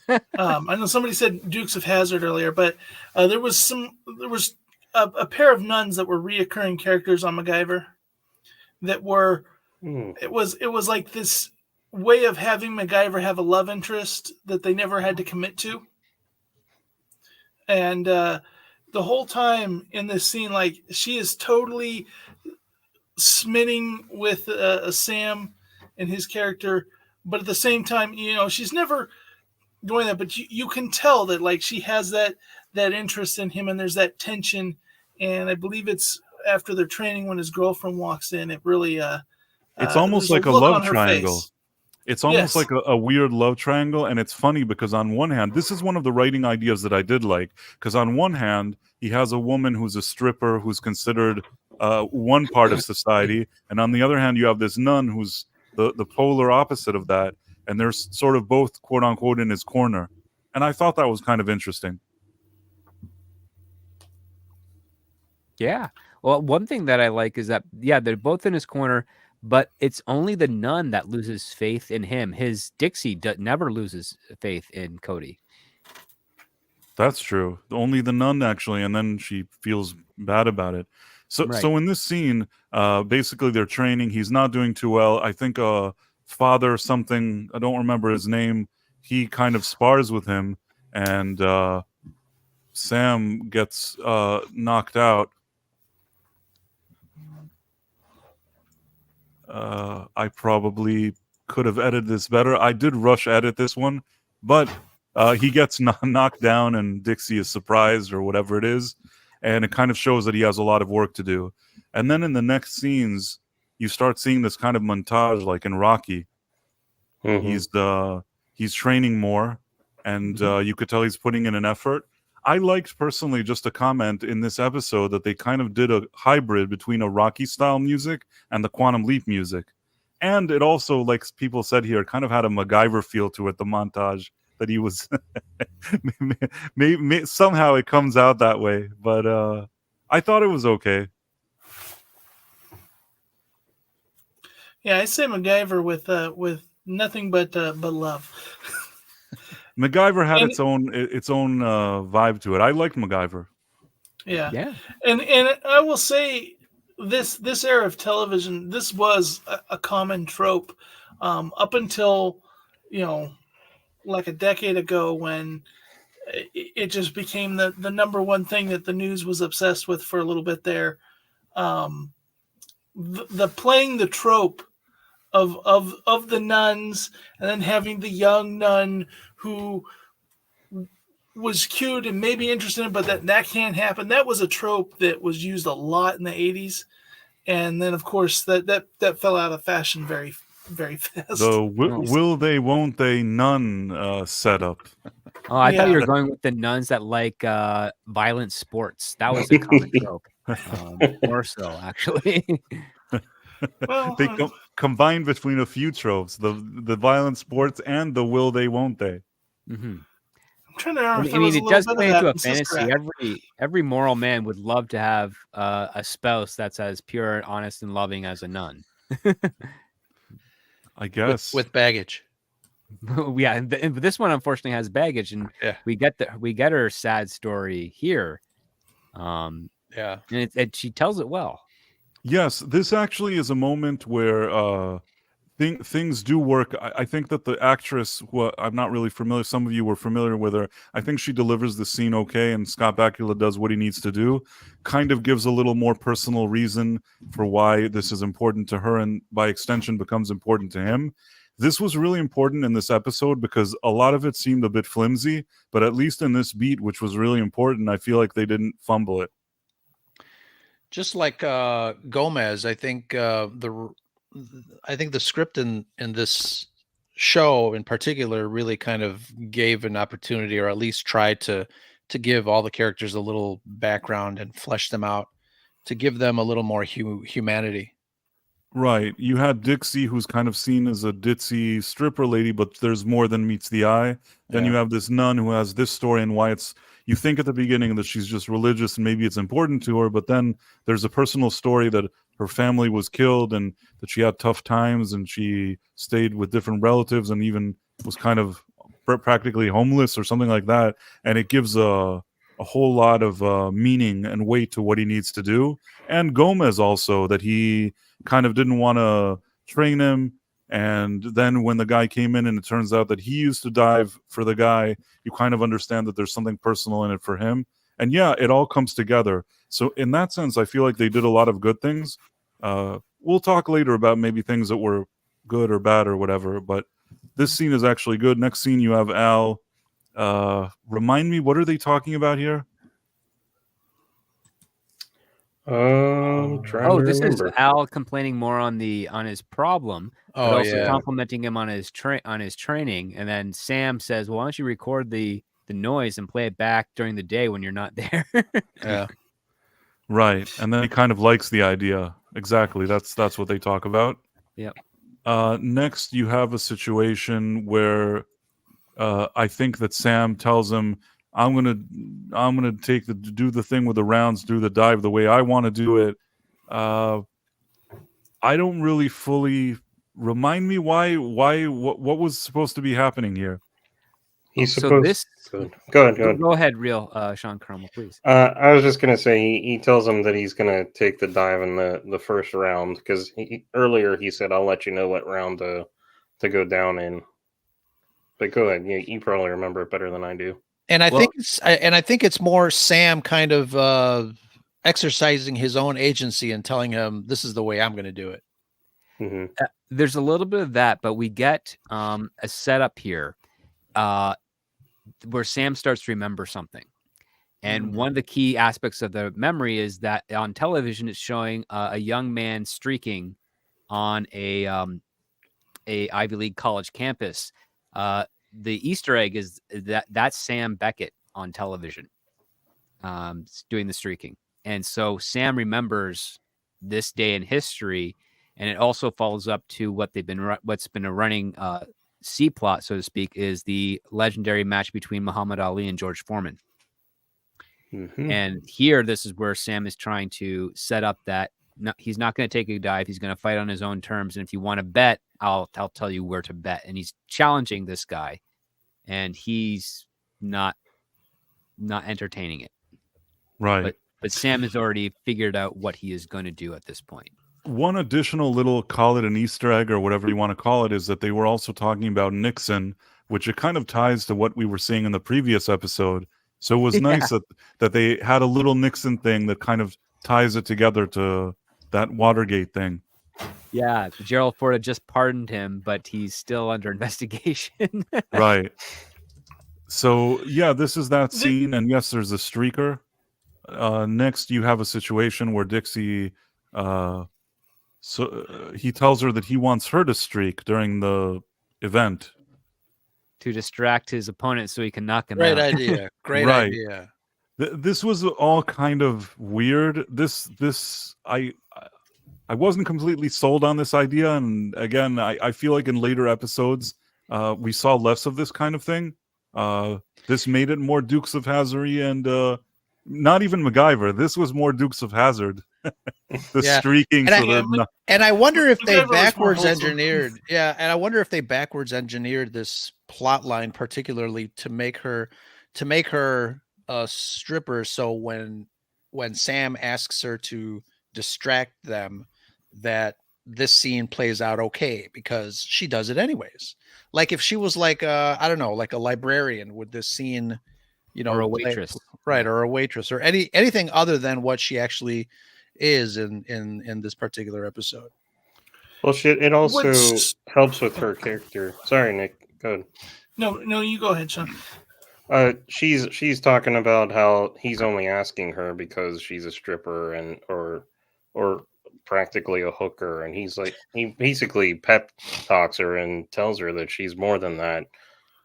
S4: I know somebody said Dukes of Hazzard earlier, but there was a pair of nuns that were reoccurring characters on MacGyver that were it was like this way of having MacGyver have a love interest that they never had to commit to. And the whole time in this scene, like, she is totally smitten with Sam and his character, but at the same time, you know, she's never doing that, but you can tell that, like, she has that interest in him, and there's that tension. And I believe it's after their training when his girlfriend walks in, it really
S1: it's almost like a love triangle. It's almost like a weird love triangle, and it's funny because on one hand, this is one of the writing ideas that I did like, because on one hand, he has a woman who's a stripper who's considered one part of society, and on the other hand, you have this nun who's the polar opposite of that, and they're sort of both, quote unquote, in his corner. And I thought that was kind of interesting.
S5: Yeah. Well, one thing that I like is that, yeah, they're both in his corner, but it's only the nun that loses faith in him. His Dixie never loses faith in Cody.
S1: That's true. Only the nun, actually, and then she feels bad about it. So in this scene, Basically, they're training. He's not doing too well. I think father something, I don't remember his name, he kind of spars with him, and Sam gets knocked out. I probably could have edited this better. I did rush edit this one, but he gets knocked down, and Dixie is surprised or whatever it is, and it kind of shows that he has a lot of work to do. And then in the next scenes, you start seeing this kind of montage, like in Rocky. He's training more, and you could tell he's putting in an effort. I liked personally, just a comment in this episode, that they kind of did a hybrid between a Rocky style music and the Quantum Leap music. And it also, like people said here, kind of had a MacGyver feel to it, the montage, that he was somehow it comes out that way. But I thought it was okay.
S4: Yeah, I say MacGyver with nothing but love.
S1: MacGyver had its own vibe to it. I liked MacGyver.
S4: Yeah. And I will say this era of television, this was a common trope up until, like a decade ago, when it just became the number one thing that the news was obsessed with for a little bit there. The playing the trope of the nuns, and then having the young nun who was cute and maybe interested in, but that can't happen. That was a trope that was used a lot in the 80s. And then, of course, that fell out of fashion very, very fast.
S1: The will they, won't they nun setup.
S5: Oh, I thought you were going with the nuns that like violent sports. That was a common trope. More so, actually.
S4: Well,
S1: they combine between a few tropes: the violent sports and the will they, won't they.
S5: Mm-hmm.
S4: I'm trying to remember.
S5: I mean, it does play into a fantasy. Every moral man would love to have a spouse that's as pure, and honest, and loving as a nun.
S1: I guess
S3: with baggage.
S5: Yeah, but this one unfortunately has baggage, and we get her sad story here. And she tells it well.
S1: Yes, this actually is a moment where things do work. I think that the actress, who I'm not really familiar, some of you were familiar with her, I think she delivers the scene okay, and Scott Bakula does what he needs to do, kind of gives a little more personal reason for why this is important to her, and by extension becomes important to him. This was really important in this episode because a lot of it seemed a bit flimsy, but at least in this beat, which was really important, I feel like they didn't fumble it.
S3: Just like Gomez, I think the script in this show in particular really kind of gave an opportunity, or at least tried to give all the characters a little background and flesh them out, to give them a little more humanity. Right.
S1: You had Dixie, who's kind of seen as a ditzy stripper lady, but there's more than meets the eye. Then you have this nun who has this story, and why you think at the beginning that she's just religious and maybe it's important to her, but then there's a personal story that her family was killed and that she had tough times, and she stayed with different relatives and even was kind of practically homeless or something like that. And it gives a whole lot of meaning and weight to what he needs to do. And Gomez also, that he kind of didn't want to train him. And then when the guy came in and it turns out that he used to dive for the guy, you kind of understand that there's something personal in it for him. And yeah, it all comes together. So in that sense, I feel like they did a lot of good things. We'll talk later about maybe things that were good or bad or whatever, but this scene is actually good. Next scene, you have Al. Remind me, what are they talking about here?
S5: This is Al complaining more on his problem, but also complimenting him on his training. And then Sam says, "Well, why don't you record the noise and play it back during the day when you're not there?"
S3: Yeah,
S1: right. And then he kind of likes the idea. Exactly. That's what they talk about.
S5: Yep.
S1: Next, you have a situation where I think that Sam tells him, I'm gonna do the thing with the rounds, do the dive the way I want to do it. I don't really fully remind me what was supposed to be happening here.
S2: He's
S5: So
S2: supposed.
S5: this.
S2: Go ahead.
S5: Go ahead, real Sean Krummel, please.
S2: I was just gonna say he tells him that he's gonna take the dive in the first round because earlier he said I'll let you know what round to go down in. But go ahead. You probably remember it better than I do.
S3: And I think it's more Sam kind of exercising his own agency and telling him this is the way I'm going to do it.
S2: Mm-hmm.
S5: There's a little bit of that, but we get a setup here where Sam starts to remember something. And one of the key aspects of the memory is that on television, it's showing a young man streaking on a Ivy League college campus. The Easter egg is that's Sam Beckett on television, doing the streaking. And so Sam remembers this day in history, and it also follows up to what's been a running C plot, so to speak, is the legendary match between Muhammad Ali and George Foreman.
S2: Mm-hmm.
S5: And here, this is where Sam is trying to set up that he's not going to take a dive. He's going to fight on his own terms. And if you want to bet, I'll tell you where to bet. And he's challenging this guy, and he's not entertaining it.
S1: Right.
S5: But Sam has already figured out what he is going to do at this point.
S1: One additional little, call it an Easter egg or whatever you want to call it, is that they were also talking about Nixon, which it kind of ties to what we were seeing in the previous episode. So it was nice that they had a little Nixon thing that kind of ties it together to that Watergate thing.
S5: Yeah, Gerald Ford had just pardoned him, but he's still under investigation.
S1: Right. So, yeah, this is that scene. And yes, there's a streaker. Next, you have a situation where Dixie, he tells her that he wants her to streak during the event.
S5: To distract his opponent so he can knock him
S3: Great
S5: out.
S3: idea. Great
S1: Right.
S3: idea.
S1: This was all kind of weird. I wasn't completely sold on this idea, and again, I feel like in later episodes, we saw less of this kind of thing. This made it more Dukes of Hazzard and not even MacGyver. This was more Dukes of Hazzard. Streaking.
S3: And I wonder if they
S4: MacGyver was more
S3: backwards
S4: wholesome.
S3: engineered. Yeah, and I wonder if they backwards engineered this plot line particularly to make her a stripper. So when Sam asks her to distract them, that this scene plays out okay because she does it anyways. Like if she was like I don't know, like a librarian, would this scene,
S5: Or a waitress.
S3: right? Or a waitress, or anything other than what she actually is in this particular episode.
S2: Well, it also
S4: Which-
S2: helps with her character. Sorry, Nick. Go ahead.
S4: No, you go ahead, Sean.
S2: She's talking about how he's only asking her because she's a stripper or practically a hooker, and he basically pep talks her and tells her that she's more than that.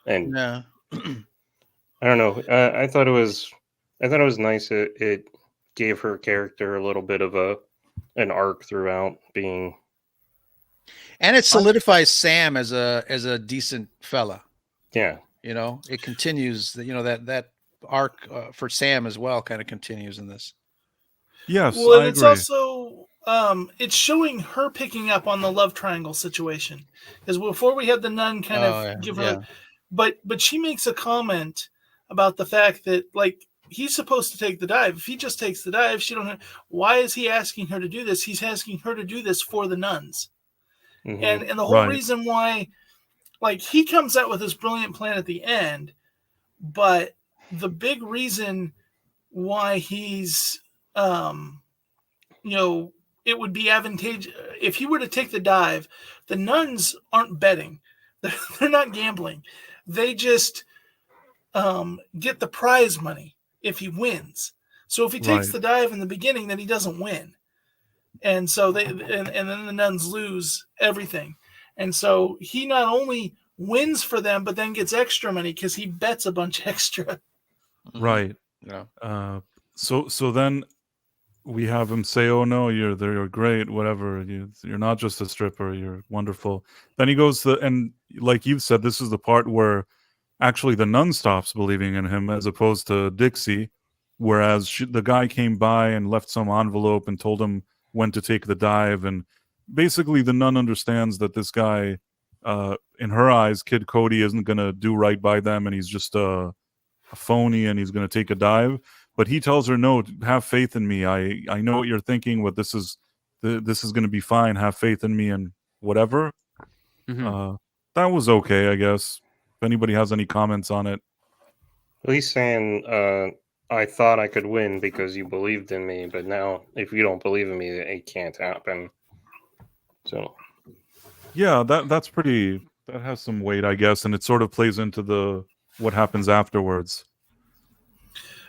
S2: And
S3: Yeah.
S2: I don't know. I thought it was nice. It gave her character a little bit of an arc throughout being.
S3: And it solidifies Sam as a decent fella.
S2: Yeah.
S3: It continues. That arc for Sam as well kind of continues in this.
S1: Yes,
S4: Well,
S1: I
S4: and it's
S1: agree.
S4: also it's showing her picking up on the love triangle situation, because before we had the nun kind of give her, but she makes a comment about the fact that like he's supposed to take the dive. If he just takes the dive, she don't. Why is he asking her to do this? He's asking her to do this for the nuns,
S2: Mm-hmm.
S4: and the whole reason why, like he comes out with this brilliant plan at the end, but the big reason why he's it would be advantageous if he were to take the dive. The nuns aren't betting; they're not gambling. They just get the prize money if he wins. So if he takes the dive in the beginning, then he doesn't win, and so and then the nuns lose everything. And so he not only wins for them, but then gets extra money because he bets a bunch extra.
S1: Right.
S3: Yeah.
S1: So then we have him say, "Oh no, you're great, whatever. You're not just a stripper. You're wonderful." Then he goes and like you said, this is the part where actually the nun stops believing in him as opposed to Dixie, whereas the guy came by and left some envelope and told him when to take the dive, and basically the nun understands that this guy in her eyes, Kid Cody isn't going to do right by them, and he's just a phony, and he's going to take a dive. But he tells her, no, have faith in me. I know what you're thinking, but this is going to be fine. Have faith in me, and whatever. That was okay, I guess. If anybody has any comments on it.
S2: At least saying, I thought I could win because you believed in me, but now if you don't believe in me, it can't happen. So,
S1: yeah, that's pretty. That has some weight, I guess, and it sort of plays into what happens afterwards.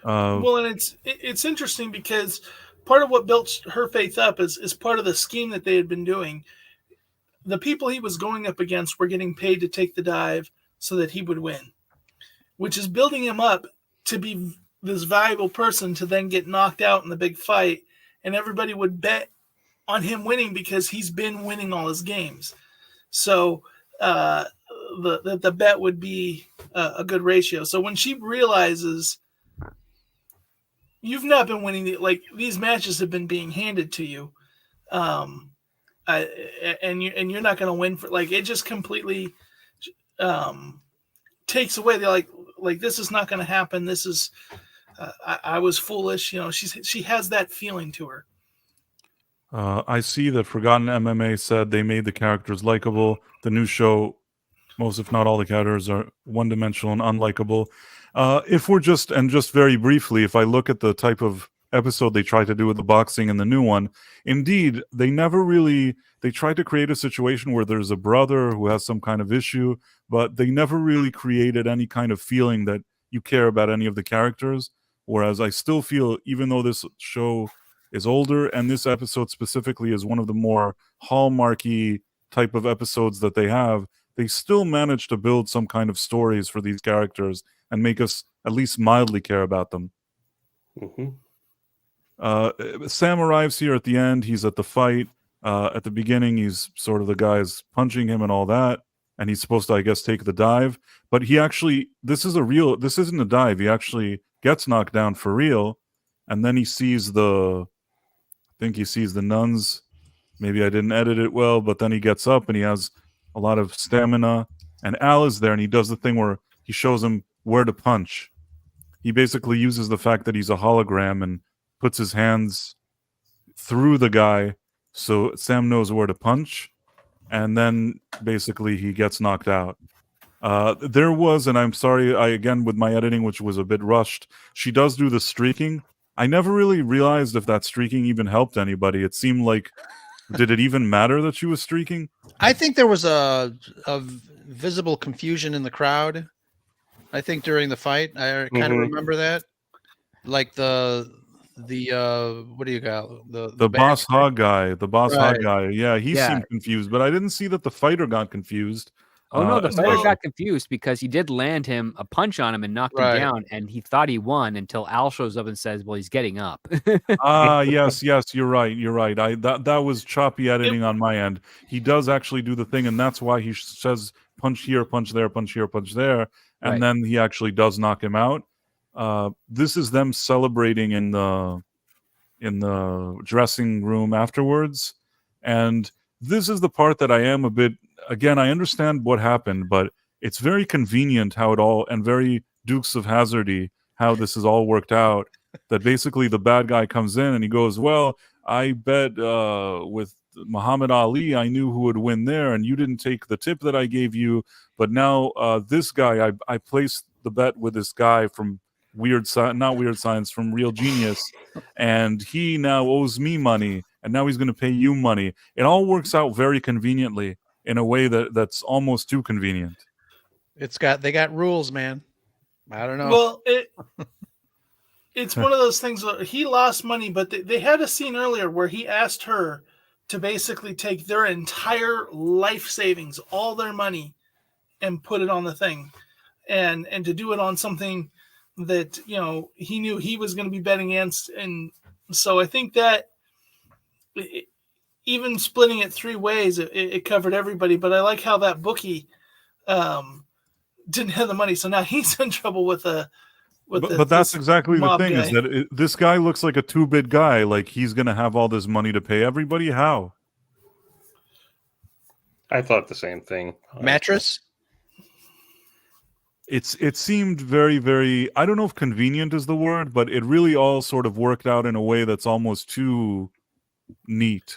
S4: Well, and it's interesting because part of what built her faith up is part of the scheme that they had been doing. The people he was going up against were getting paid to take the dive so that he would win, which is building him up to be this valuable person to then get knocked out in the big fight, and everybody would bet on him winning because he's been winning all his games. So the bet would be a good ratio. So when she realizes you've not been winning, these matches have been being handed to you, and you're not going to win for, it just completely takes away. They're like this is not going to happen. This is I was foolish. She has that feeling to her.
S1: I see that Forgotten MMA said they made the characters likable. The new show, most if not all the characters are one-dimensional and unlikable. If we're just very briefly, if I look at the type of episode they tried to do with the boxing and the new one, indeed, they tried to create a situation where there's a brother who has some kind of issue, but they never really created any kind of feeling that you care about any of the characters. Whereas I still feel, even though this show is older, and this episode specifically is one of the more hallmarky type of episodes that they still managed to build some kind of stories for these characters and make us at least mildly care about them. Sam arrives here at the end. He's at the fight. At the beginning, he's sort of the guy's punching him and all that, and he's supposed to, I guess, take the dive. But this isn't a dive. He actually gets knocked down for real, and then he sees the nuns. Maybe I didn't edit it well, but then he gets up and he has a lot of stamina, and Al is there, and he does the thing where he shows him where to punch. He basically uses the fact that he's a hologram and puts his hands through the guy so Sam knows where to punch, and then basically he gets knocked out. There was, and I'm sorry, again with my editing, which was a bit rushed, she does do the streaking. I never really realized if that streaking even helped anybody. It seemed like, did it even matter that she was streaking?
S3: I think there was a visible confusion in the crowd. I think during the fight, I kind of remember that, like the what do you got?
S1: The boss hog guy, hog guy. Yeah, he
S5: Yeah.
S1: seemed confused, but I didn't see that the fighter got confused.
S5: Oh no, the fighter
S4: well-
S5: got confused because he did land him a punch on him and knocked him down, and he thought he won until Al shows up and says, "Well, he's getting up."
S1: Yes, you're right. That was choppy editing on my end. He does actually do the thing, and that's why he says punch here, punch there, punch here, punch there, and
S5: Right.
S1: then he actually does knock him out. This is them celebrating in the dressing room afterwards, and this is the part that I am a bit. Again, I understand what happened, but it's very convenient how it all, and very Dukes of Hazzardy, how this is all worked out. That basically the bad guy comes in and he goes, well, I bet with Muhammad Ali, I knew who would win there, and you didn't take the tip that I gave you. But now this guy, I placed the bet with this guy from not Weird Science, from Real Genius, and he now owes me money, and now he's going to pay you money. It all works out very conveniently in a way that's almost too convenient.
S3: They got rules, man. I don't know.
S4: Well, it's one of those things where he lost money, but they had a scene earlier where he asked her to basically take their entire life savings, all their money, and put it on the thing, and to do it on something that he knew he was going to be betting against. And so I think that even splitting it three ways, it covered everybody. But I like how that bookie didn't have the money, so now he's in trouble with
S1: But that's exactly the thing,
S4: guy.
S1: is that this guy looks like a two-bit guy. Like, he's going to have all this money to pay everybody. How?
S2: I thought the same thing.
S3: Mattress?
S1: It seemed very, very, I don't know if convenient is the word, but it really all sort of worked out in a way that's almost too neat.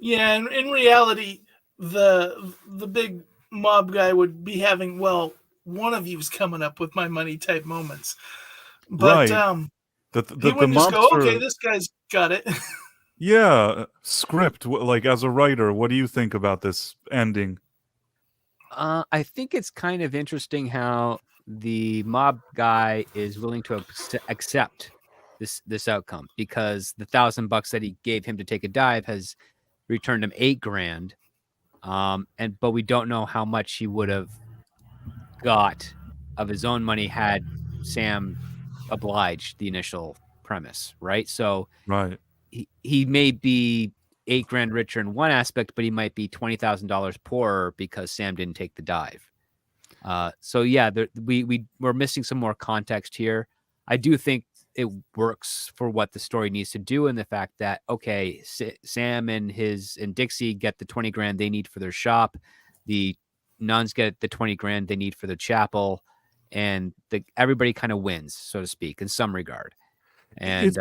S4: Yeah, and in reality, the big mob guy would be having, well, one of you's coming up with my money type moments. But
S1: Right.
S4: he
S1: The
S4: wouldn't just go,
S1: mobster,
S4: okay, this guy's got it.
S1: yeah, script, like as a writer, what do you think about this ending?
S5: I think it's kind of interesting how the mob guy is willing to accept this outcome, because the $1,000 that he gave him to take a dive has returned him $8,000. But we don't know how much he would have got of his own money had Sam obliged the initial premise, right? So
S1: Right.
S5: he may be $8,000 richer in one aspect, but he might be $20,000 poorer because Sam didn't take the dive. So yeah, we're missing some more context here. I do think it works for what the story needs to do, in the fact that, okay, Sam and Dixie get the $20,000 they need for their shop. The nuns get the $20,000 they need for the chapel, and everybody kind of wins, so to speak, in some regard. And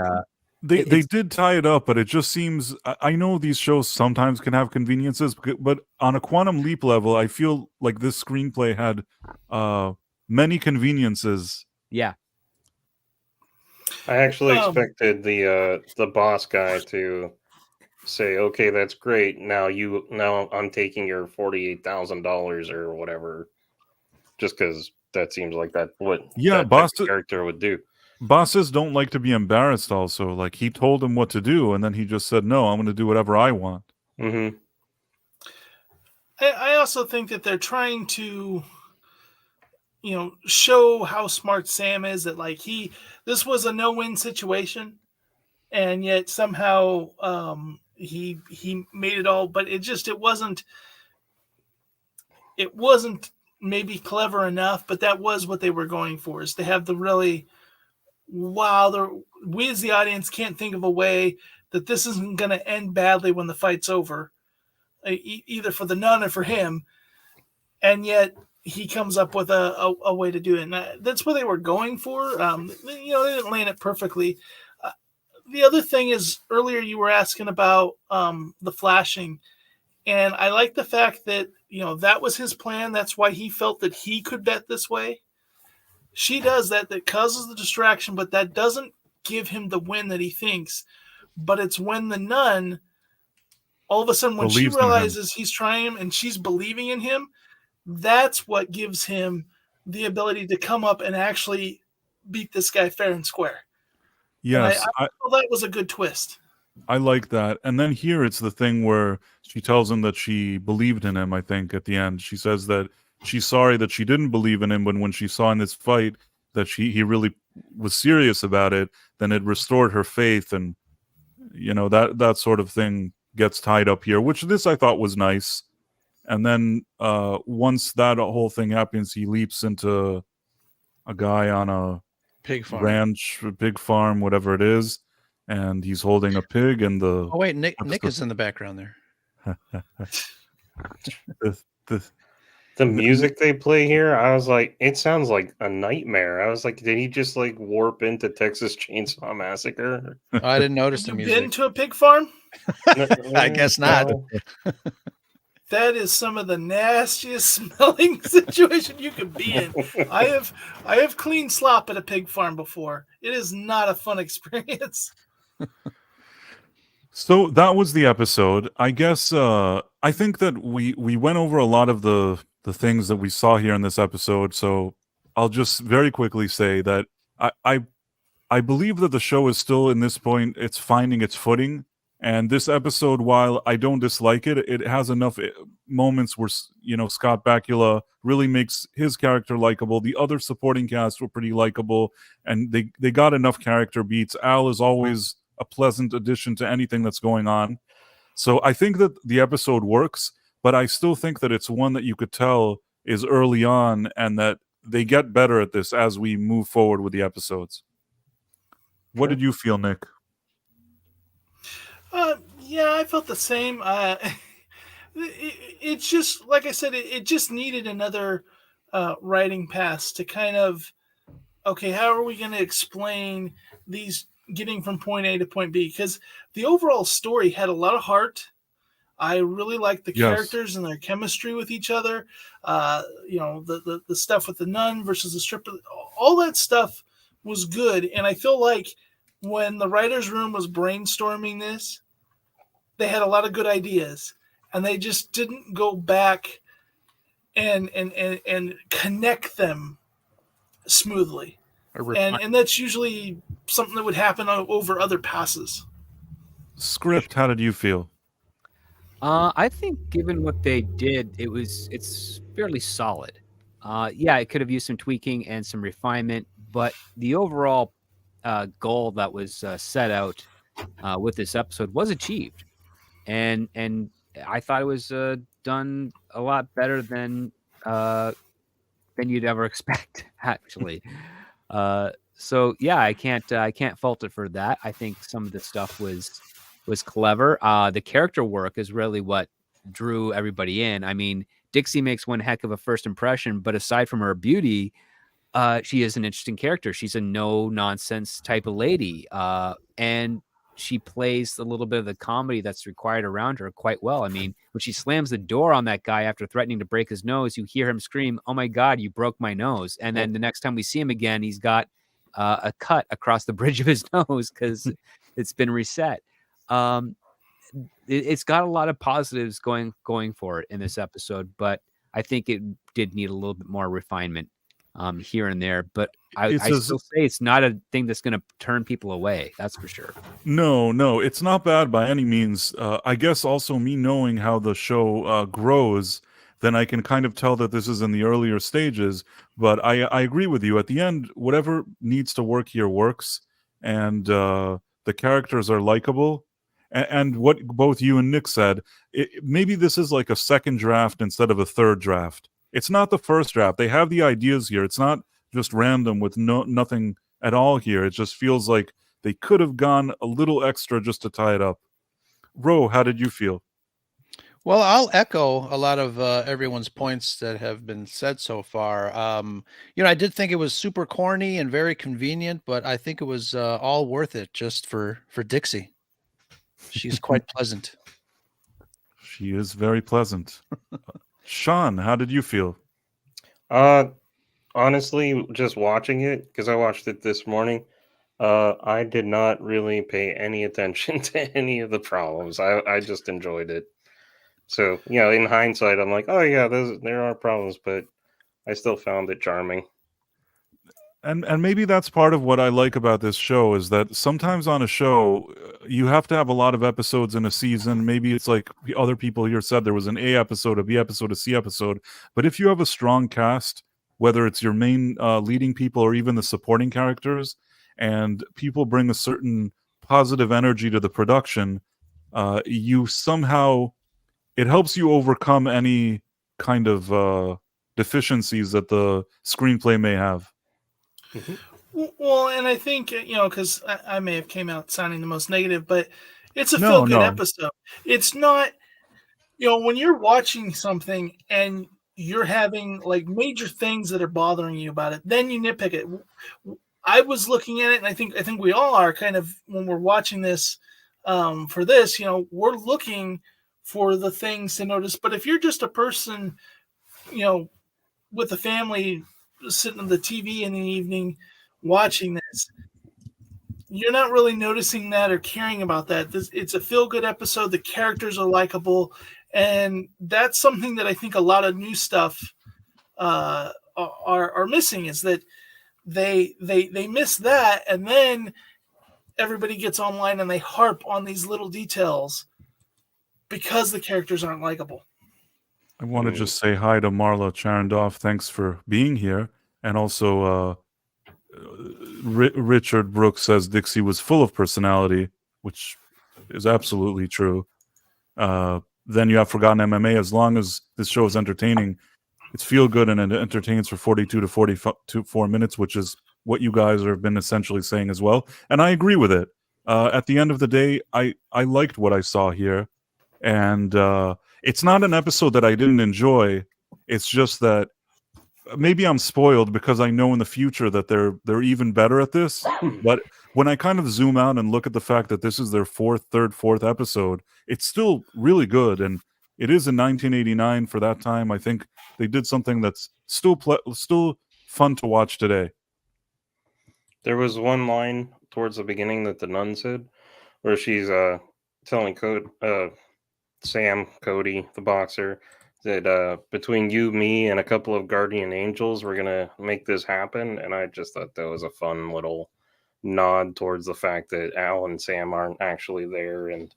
S1: They did tie it up, but it just seems, I know these shows sometimes can have conveniences, but on a Quantum Leap level, I feel like this screenplay had many conveniences.
S5: yeah,
S2: I actually expected the boss guy to say, "Okay, that's great. Now I'm taking your $48,000 or whatever," just because that seems like what that type of character would do.
S1: Bosses don't like to be embarrassed also. Like, he told him what to do, and then he just said, no, I'm going to do whatever I want.
S2: Mm-hmm.
S4: I also think that they're trying to, show how smart Sam is, that like this was a no-win situation, and yet somehow he made it all, but it wasn't maybe clever enough, but that was what they were going for, is to have the really, wow, we as the audience can't think of a way that this isn't going to end badly when the fight's over, either for the nun or for him, and yet he comes up with a way to do it. And that's what they were going for. They didn't land it perfectly. The other thing is, earlier you were asking about the flashing, and I like the fact that that was his plan. That's why he felt that he could bet this way. She does that causes the distraction, but that doesn't give him the win that he thinks. But it's when the nun, all of a sudden, when she realizes he's trying him and she's believing in him, that's what gives him the ability to come up and actually beat this guy fair and square.
S1: Yes.
S4: I thought that was a good twist.
S1: I like that. And then here it's the thing where she tells him that she believed in him, I think, at the end. She says that she's sorry that she didn't believe in him, but when she saw in this fight that he really was serious about it, then it restored her faith, and that sort of thing gets tied up here, which this I thought was nice. And then once that whole thing happens, he leaps into a guy on a
S3: pig farm,
S1: ranch, pig farm, whatever it is, and he's holding a pig, and
S3: oh wait, Nick is in the background there.
S2: The music they play here, I was like, it sounds like a nightmare. I was like, did he just like warp into Texas Chainsaw Massacre?
S3: Oh, I didn't notice the music.
S4: Been to a pig farm?
S3: I guess not.
S4: That is some of the nastiest smelling situation you could be in. I have cleaned slop at a pig farm before. It is not a fun experience.
S1: So that was the episode. I guess I think that we went over a lot of the things that we saw here in this episode. So I'll just very quickly say that I believe that the show is still, in this point, it's finding its footing. And this episode, while I don't dislike it, it has enough moments where Scott Bakula really makes his character likable. The other supporting cast were pretty likable, and they got enough character beats. Al is always a pleasant addition to anything that's going on. So I think that the episode works, but I still think that it's one that you could tell is early on, and that they get better at this as we move forward with the episodes. What did you feel, Nick?
S4: Yeah, I felt the same. It's just like I said, it just needed another writing pass to kind of, okay, how are we going to explain these getting from point A to point B? Because the overall story had a lot of heart. I really liked the
S1: Yes.
S4: characters and their chemistry with each other. The stuff with the nun versus the stripper, all that stuff was good. And I feel like when the writer's room was brainstorming this, they had a lot of good ideas, and they just didn't go back and connect them smoothly. And that's usually something that would happen over other passes.
S1: Script, how did you feel?
S5: I think given what they did, it's fairly solid. Yeah, it could have used some tweaking and some refinement, but the overall goal that was set out with this episode was achieved, and I thought it was done a lot better than you'd ever expect, actually. So yeah, I can't fault it for that. I think some of the stuff was clever. The character work is really what drew everybody in. I mean, Dixie makes one heck of a first impression, but aside from her beauty, she is an interesting character. She's a no nonsense type of lady, and she plays a little bit of the comedy that's required around her quite well. I mean, when she slams the door on that guy after threatening to break his nose, you hear him scream, "Oh my God, you broke my nose!" And then the next time we see him again, he's got a cut across the bridge of his nose because it's been reset. It's got a lot of positives going for it in this episode, but I think it did need a little bit more refinement here and there. But I still say it's not a thing that's going to turn people away. That's for sure.
S1: No, it's not bad by any means. I guess also me knowing how the show grows, then I can kind of tell that this is in the earlier stages. But I agree with you. At the end, whatever needs to work here works, and the characters are likable. And what both you and Nick said, maybe this is like a second draft instead of a third draft. It's not the first draft. They have the ideas here. It's not just random with nothing at all here. It just feels like they could have gone a little extra just to tie it up. Ro, how did you feel?
S3: Well, I'll echo a lot of everyone's points that have been said so far. I did think it was super corny and very convenient, but I think it was all worth it just for Dixie. She's quite pleasant.
S1: She is very pleasant. Sean, how did you feel?
S2: Honestly, just watching it, because I watched it this morning, I did not really pay any attention to any of the problems. I just enjoyed it. So, in hindsight, I'm like, oh yeah, there are problems, but I still found it charming.
S1: And maybe that's part of what I like about this show is that sometimes on a show, you have to have a lot of episodes in a season. Maybe it's like other people here said there was an A episode, a B episode, a C episode. But if you have a strong cast, whether it's your main leading people or even the supporting characters, and people bring a certain positive energy to the production, you somehow, it helps you overcome any kind of deficiencies that the screenplay may have.
S2: Mm-hmm.
S4: Well, and I think, because I may have came out sounding the most negative, but it's a feel-good episode. It's not, when you're watching something and you're having like major things that are bothering you about it, then you nitpick it. I was looking at it, and I think we all are kind of, when we're watching this for this, we're looking for the things to notice. But if you're just a person, with a family sitting on the TV in the evening watching this, you're not really noticing that or caring about that. It's a feel-good episode. The characters are likable, and that's something that I think a lot of new stuff are missing, is that they miss that, and then everybody gets online and they harp on these little details because the characters aren't likable.
S1: I want to just say hi to Marla Charandoff. Thanks for being here. And also, Richard Brooks says Dixie was full of personality, which is absolutely true. Then you have Forgotten MMA. As long as this show is entertaining, it's feel good and it entertains for 42 to 44 minutes, which is what you guys have been essentially saying as well. And I agree with it. At the end of the day, I liked what I saw here. And It's not an episode that I didn't enjoy. It's just that maybe I'm spoiled because I know in the future that they're even better at this. But when I kind of zoom out and look at the fact that this is their fourth episode, it's still really good, and it is in 1989 for that time. I think they did something that's still fun to watch today.
S2: There was one line towards the beginning that the nun said, where she's telling Sam, Cody, the boxer, that between you, me, and a couple of guardian angels, we're gonna make this happen. And I just thought that was a fun little nod towards the fact that Al and Sam aren't actually there, and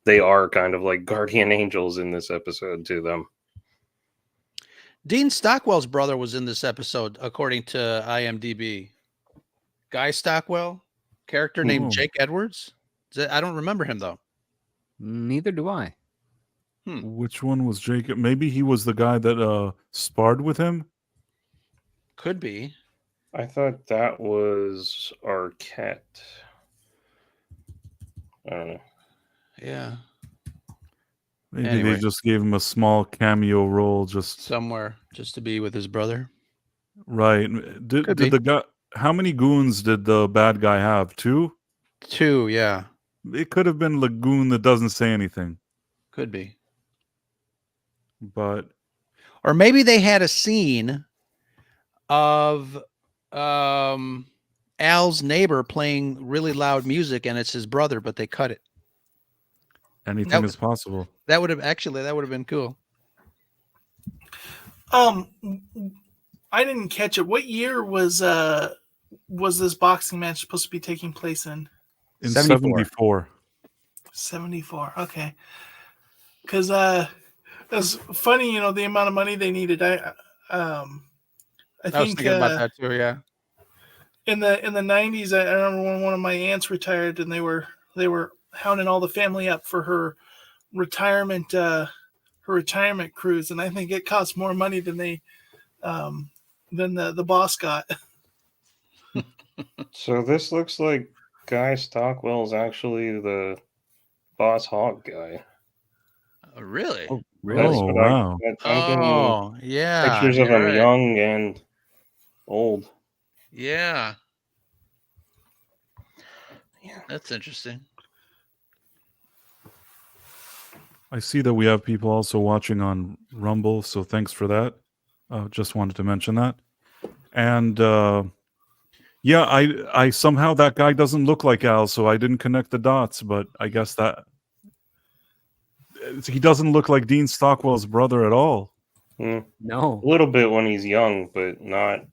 S2: they are kind of like guardian angels in this episode to them.
S3: Dean Stockwell's brother was in this episode, according to IMDb. Guy Stockwell, character named Jake Edwards. I don't remember him though.
S5: Neither do I.
S1: Which one was Jacob? Maybe he was the guy that sparred with him.
S3: Could be.
S2: I thought that was Arquette. I don't know.
S3: Yeah.
S1: Maybe
S3: Anyway.
S1: they just gave him a small cameo role, just
S3: Somewhere, just to be with his brother.
S1: right. Did the guy? How many goons did the bad guy have? 2?
S3: 2, yeah.
S1: It could have been Lagoon that doesn't say anything,
S3: Could be.
S1: but
S3: Or maybe they had a scene of Al's neighbor playing really loud music, and it's his brother, but they cut it.
S1: anything is possible.
S3: That would have been cool.
S4: I didn't catch it. What year was this boxing match supposed to be taking place in?
S1: In
S5: 74.
S4: 74. Okay. Because it's funny, the amount of money they needed. I
S3: was
S4: think
S3: thinking about that too. Yeah.
S4: in the 90s, I remember when one of my aunts retired, and they were hounding all the family up for her retirement cruise, and I think it cost more money than they than the boss got.
S2: So this looks like Guy Stockwell's actually the Boss Hog guy.
S3: Oh, really?
S5: Oh,
S2: That's
S5: really?
S1: Oh,
S2: what
S1: wow.
S2: I'm thinking.
S3: Oh, yeah.
S2: Pictures of
S3: you're
S2: him
S3: right.
S2: young and old.
S3: Yeah.
S2: Yeah.
S3: That's interesting.
S1: I see that we have people also watching on Rumble, so thanks for that. Just wanted to mention that. And yeah, I somehow that guy doesn't look like Al, so I didn't connect the dots, but I guess that he doesn't look like Dean Stockwell's brother at all.
S5: No.
S2: A little bit when he's young, but not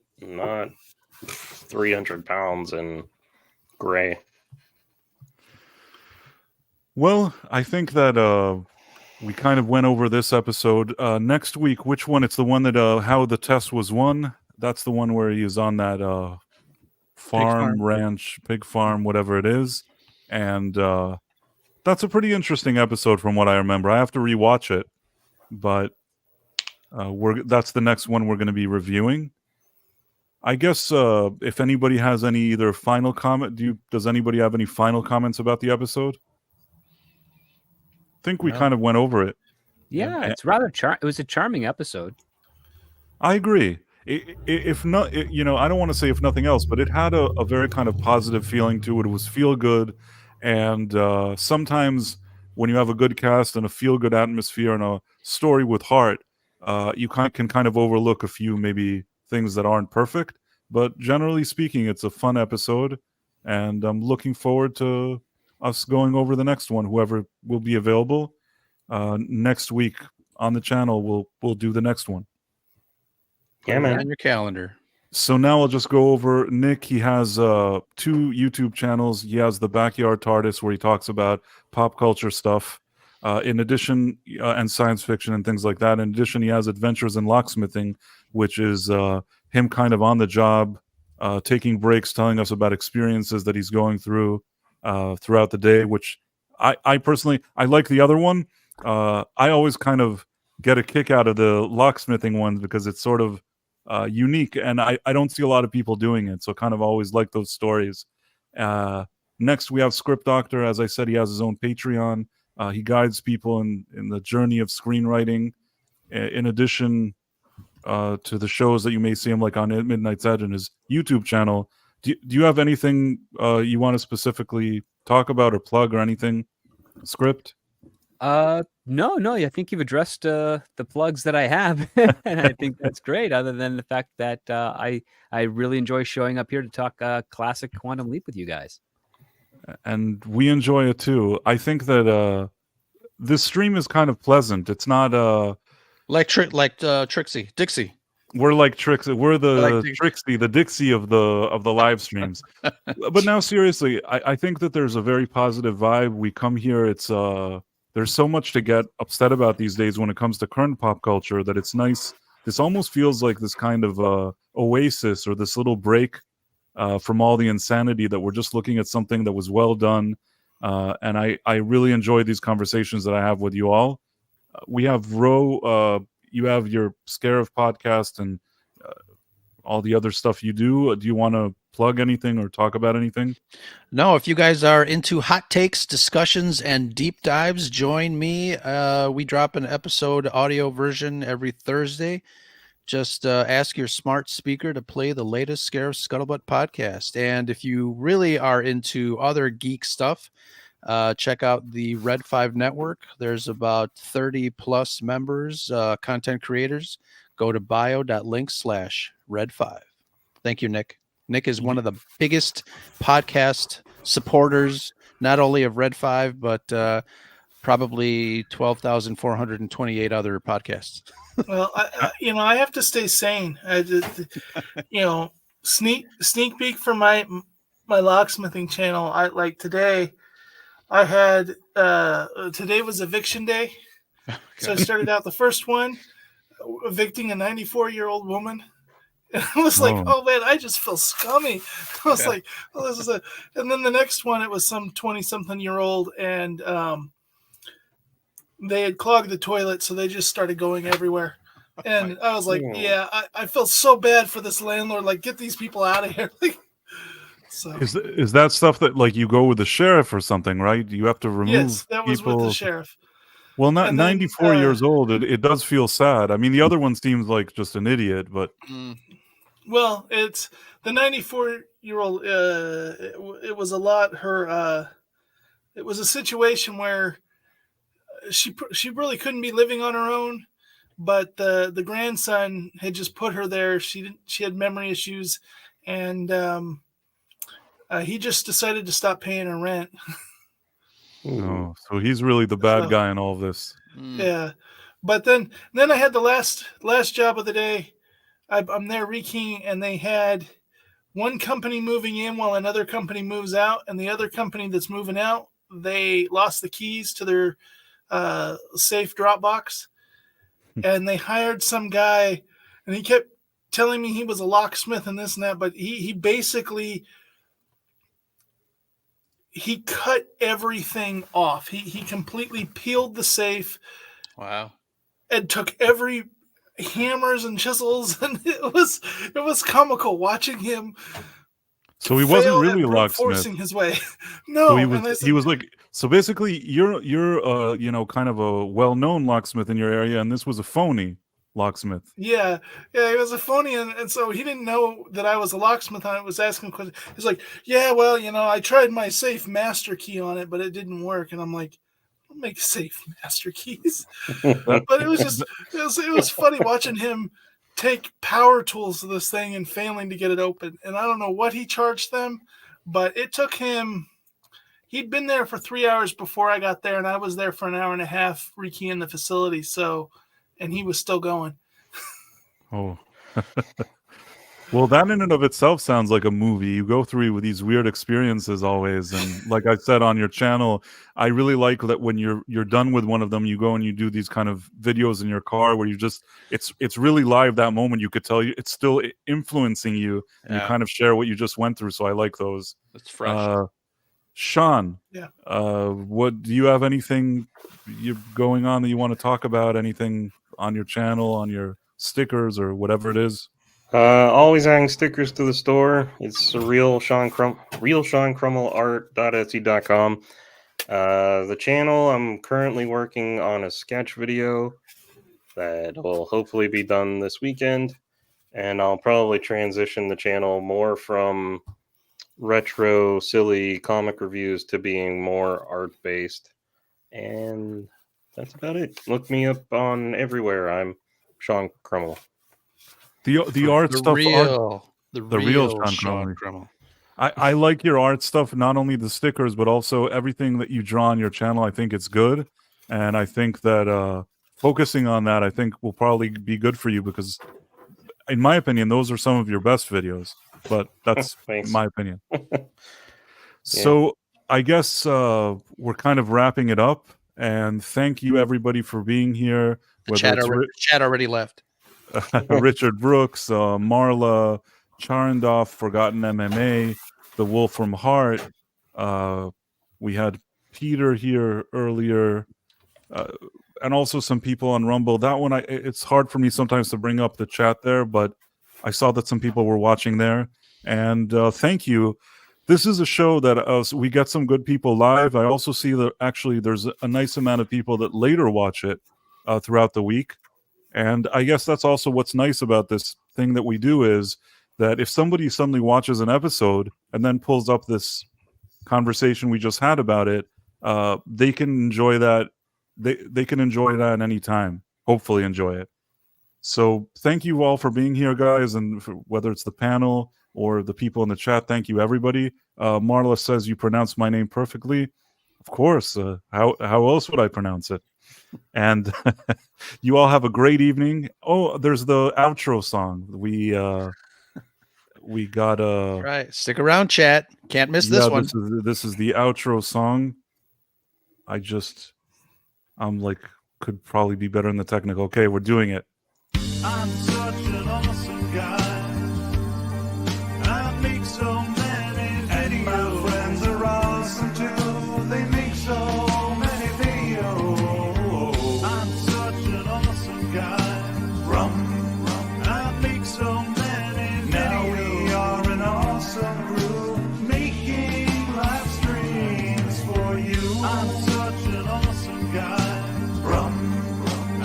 S2: 300 pounds and gray.
S1: Well, I think that we kind of went over this episode. Next week, which one? It's the one that how the test was won. That's the one where he is on that
S3: farm.
S1: ranch, pig farm, whatever it is. And that's a pretty interesting episode from what I remember. I have to rewatch it, but that's the next one we're going to be reviewing. I guess if anybody has any either final comment, does anybody have any final comments about the episode? I think we
S3: No.
S1: kind of went over it.
S5: Yeah, it's rather it was a charming episode.
S1: I agree. If not, I don't want to say if nothing else, but it had a very kind of positive feeling to it. It was feel good, and sometimes when you have a good cast and a feel good atmosphere and a story with heart, you can kind of overlook a few maybe things that aren't perfect. But generally speaking, it's a fun episode, and I'm looking forward to us going over the next one. Whoever will be available next week on the channel, we'll do the next one.
S2: Yeah,
S3: Put it
S2: man.
S3: on your calendar.
S1: So now I'll just go over Nick. He has 2 YouTube channels. He has the Back Yard Tardis, where he talks about pop culture stuff, in addition, and science fiction and things like that. In addition, he has Adventures in Locksmithing, which is him kind of on the job, taking breaks, telling us about experiences that he's going through throughout the day, which I personally, I like the other one. I always kind of get a kick out of the locksmithing ones because it's sort of unique, and I don't see a lot of people doing it, so kind of always like those stories. Next, we have Script Doctor. As I said, he has his own Patreon. He guides people in the journey of screenwriting. In addition to the shows that you may see him like on Midnight's Edge and his YouTube channel, do you have anything you want to specifically talk about or plug or anything? Script?
S5: No. I think you've addressed the plugs that I have, and I think that's great. Other than the fact that I really enjoy showing up here to talk classic Quantum Leap with you guys,
S1: and we enjoy it too. I think that this stream is kind of pleasant. It's not
S3: like Trixie Dixie.
S1: We're like Trixie. We're the
S3: like
S1: Trixie, the Dixie of the live streams. But now, seriously, I think that there's a very positive vibe. We come here. It's there's so much to get upset about these days when it comes to current pop culture that it's nice. This almost feels like this kind of oasis or this little break from all the insanity that we're just looking at something that was well done. And I really enjoy these conversations that I have with you all. We have you have your Scarif podcast and all the other stuff you do. Do you want to plug anything or talk about anything?
S3: No, if you guys are into hot takes, discussions, and deep dives, join me. We drop an episode audio version every Thursday. Just ask your smart speaker to play the latest Scarif Scuttlebutt podcast. And if you really are into other geek stuff, check out the Red 5 network. There's about 30 plus members, content creators. Go to bio.link/Red5. Thank you, Nick. Nick is one of the biggest podcast supporters, not only of Red 5, but probably 12,428 other podcasts.
S4: Well, I have to stay sane. Sneak peek for my locksmithing channel. Today was eviction day. Okay. So I started out the first one evicting a 94-year-old woman. And I was like, oh man, I just feel scummy. I was like, oh, this is and then the next one, it was some 20-something-year-old, and they had clogged the toilet, so they just started going everywhere. And I was like, yeah, I feel so bad for this landlord. Like, get these people out of here. So
S1: is that stuff that like you go with the sheriff or something, right? You have to remove.
S4: Yes, that was
S1: people.
S4: with the sheriff.
S1: Well, not 94 years old. It does feel sad. I mean, the other one seems like just an idiot, but.
S4: Well, it's the 94-year-old. It was a lot. It was a situation where she really couldn't be living on her own, but the grandson had just put her there. She had memory issues, and he just decided to stop paying her rent.
S1: Oh, so he's really the bad guy in all of this.
S4: Yeah, but then I had the last job of the day. I'm there rekeying, and they had one company moving in while another company moves out, and the other company that's moving out, they lost the keys to their safe drop box, and they hired some guy, and he kept telling me he was a locksmith and this and that, but he basically he cut everything off. He completely peeled the safe.
S3: Wow. And
S4: took every hammers and chisels, and it was comical watching him.
S1: So he wasn't really a locksmith.
S4: Forcing his way. No,
S1: so he was like, so basically you're kind of a well-known locksmith in your area, and this was a phony locksmith.
S4: Yeah, he was a phony, and so he didn't know that I was a locksmith. I was asking questions. He's like, yeah, well, I tried my safe master key on it, but it didn't work. And I'm like, I'll make safe master keys. But it was just, it was funny watching him take power tools to this thing and failing to get it open. And I don't know what he charged them, but it took him. He'd been there for 3 hours before I got there, and I was there for an hour and a half rekeying the facility. So. And he was still going.
S1: Oh. Well, that in and of itself sounds like a movie. You go through with these weird experiences always. And like I said on your channel, I really like that when you're done with one of them, you go and you do these kind of videos in your car where you just, it's really live that moment. You could tell you it's still influencing you. And you kind of share what you just went through. So I like those.
S3: That's fresh.
S1: Sean, what do you have anything you're going on that you want to talk about? Anything on your channel, on your stickers, or whatever it is?
S2: Always adding stickers to the store. It's real Sean Krummel art.etsy.com. The channel, I'm currently working on a sketch video that will hopefully be done this weekend, and I'll probably transition the channel more from retro, silly comic reviews to being more art-based. And that's about it. Look me up on everywhere. I'm Sean Krummel.
S1: The art
S3: The
S1: stuff.
S3: real
S1: real Sean
S3: Sean
S1: Krummel.
S3: Krummel.
S1: I like your art stuff, not only the stickers, but also everything that you draw on your channel. I think it's good. And I think that focusing on that, I think will probably be good for you because, in my opinion, those are some of your best videos. But that's
S2: Thanks.
S1: my opinion. So I guess we're kind of wrapping it up. And thank you, everybody, for being here.
S3: The chat already left.
S1: Richard Brooks, Marla, Charndoff, Forgotten MMA, The Wolf from Heart. We had Peter here earlier, and also some people on Rumble. That one, it's hard for me sometimes to bring up the chat there, but I saw that some people were watching there. And thank you. This is a show that we get some good people live. I also see that actually there's a nice amount of people that later watch it throughout the week. And I guess that's also what's nice about this thing that we do is that if somebody suddenly watches an episode and then pulls up this conversation we just had about it, they can enjoy that. They can enjoy that any time. Hopefully enjoy it. So thank you all for being here, guys, and whether it's the panel or the people in the chat, thank you, everybody. Marla says you pronounce my name perfectly. Of course. How else would I pronounce it? And you all have a great evening. Oh, there's the outro song. We got
S3: right. Stick around, chat. Can't miss this one.
S1: This is the outro song. I'm like, could probably be better in the technical. Okay, we're doing it.
S6: I'm such an awesome guy. I make so many videos. And my friends are awesome too. They make so many videos. I'm such an awesome guy. I make so many videos. Now we are an awesome group making live streams for you. I'm such an awesome guy.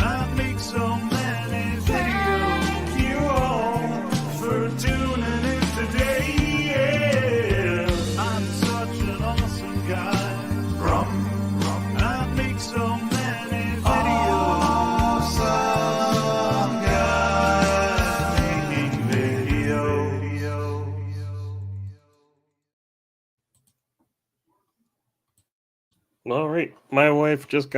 S6: I make so many videos. Thank you all for tuning in today. Yeah. I'm such an awesome guy. I make so many videos. Awesome guy making videos.
S2: All right. My wife just got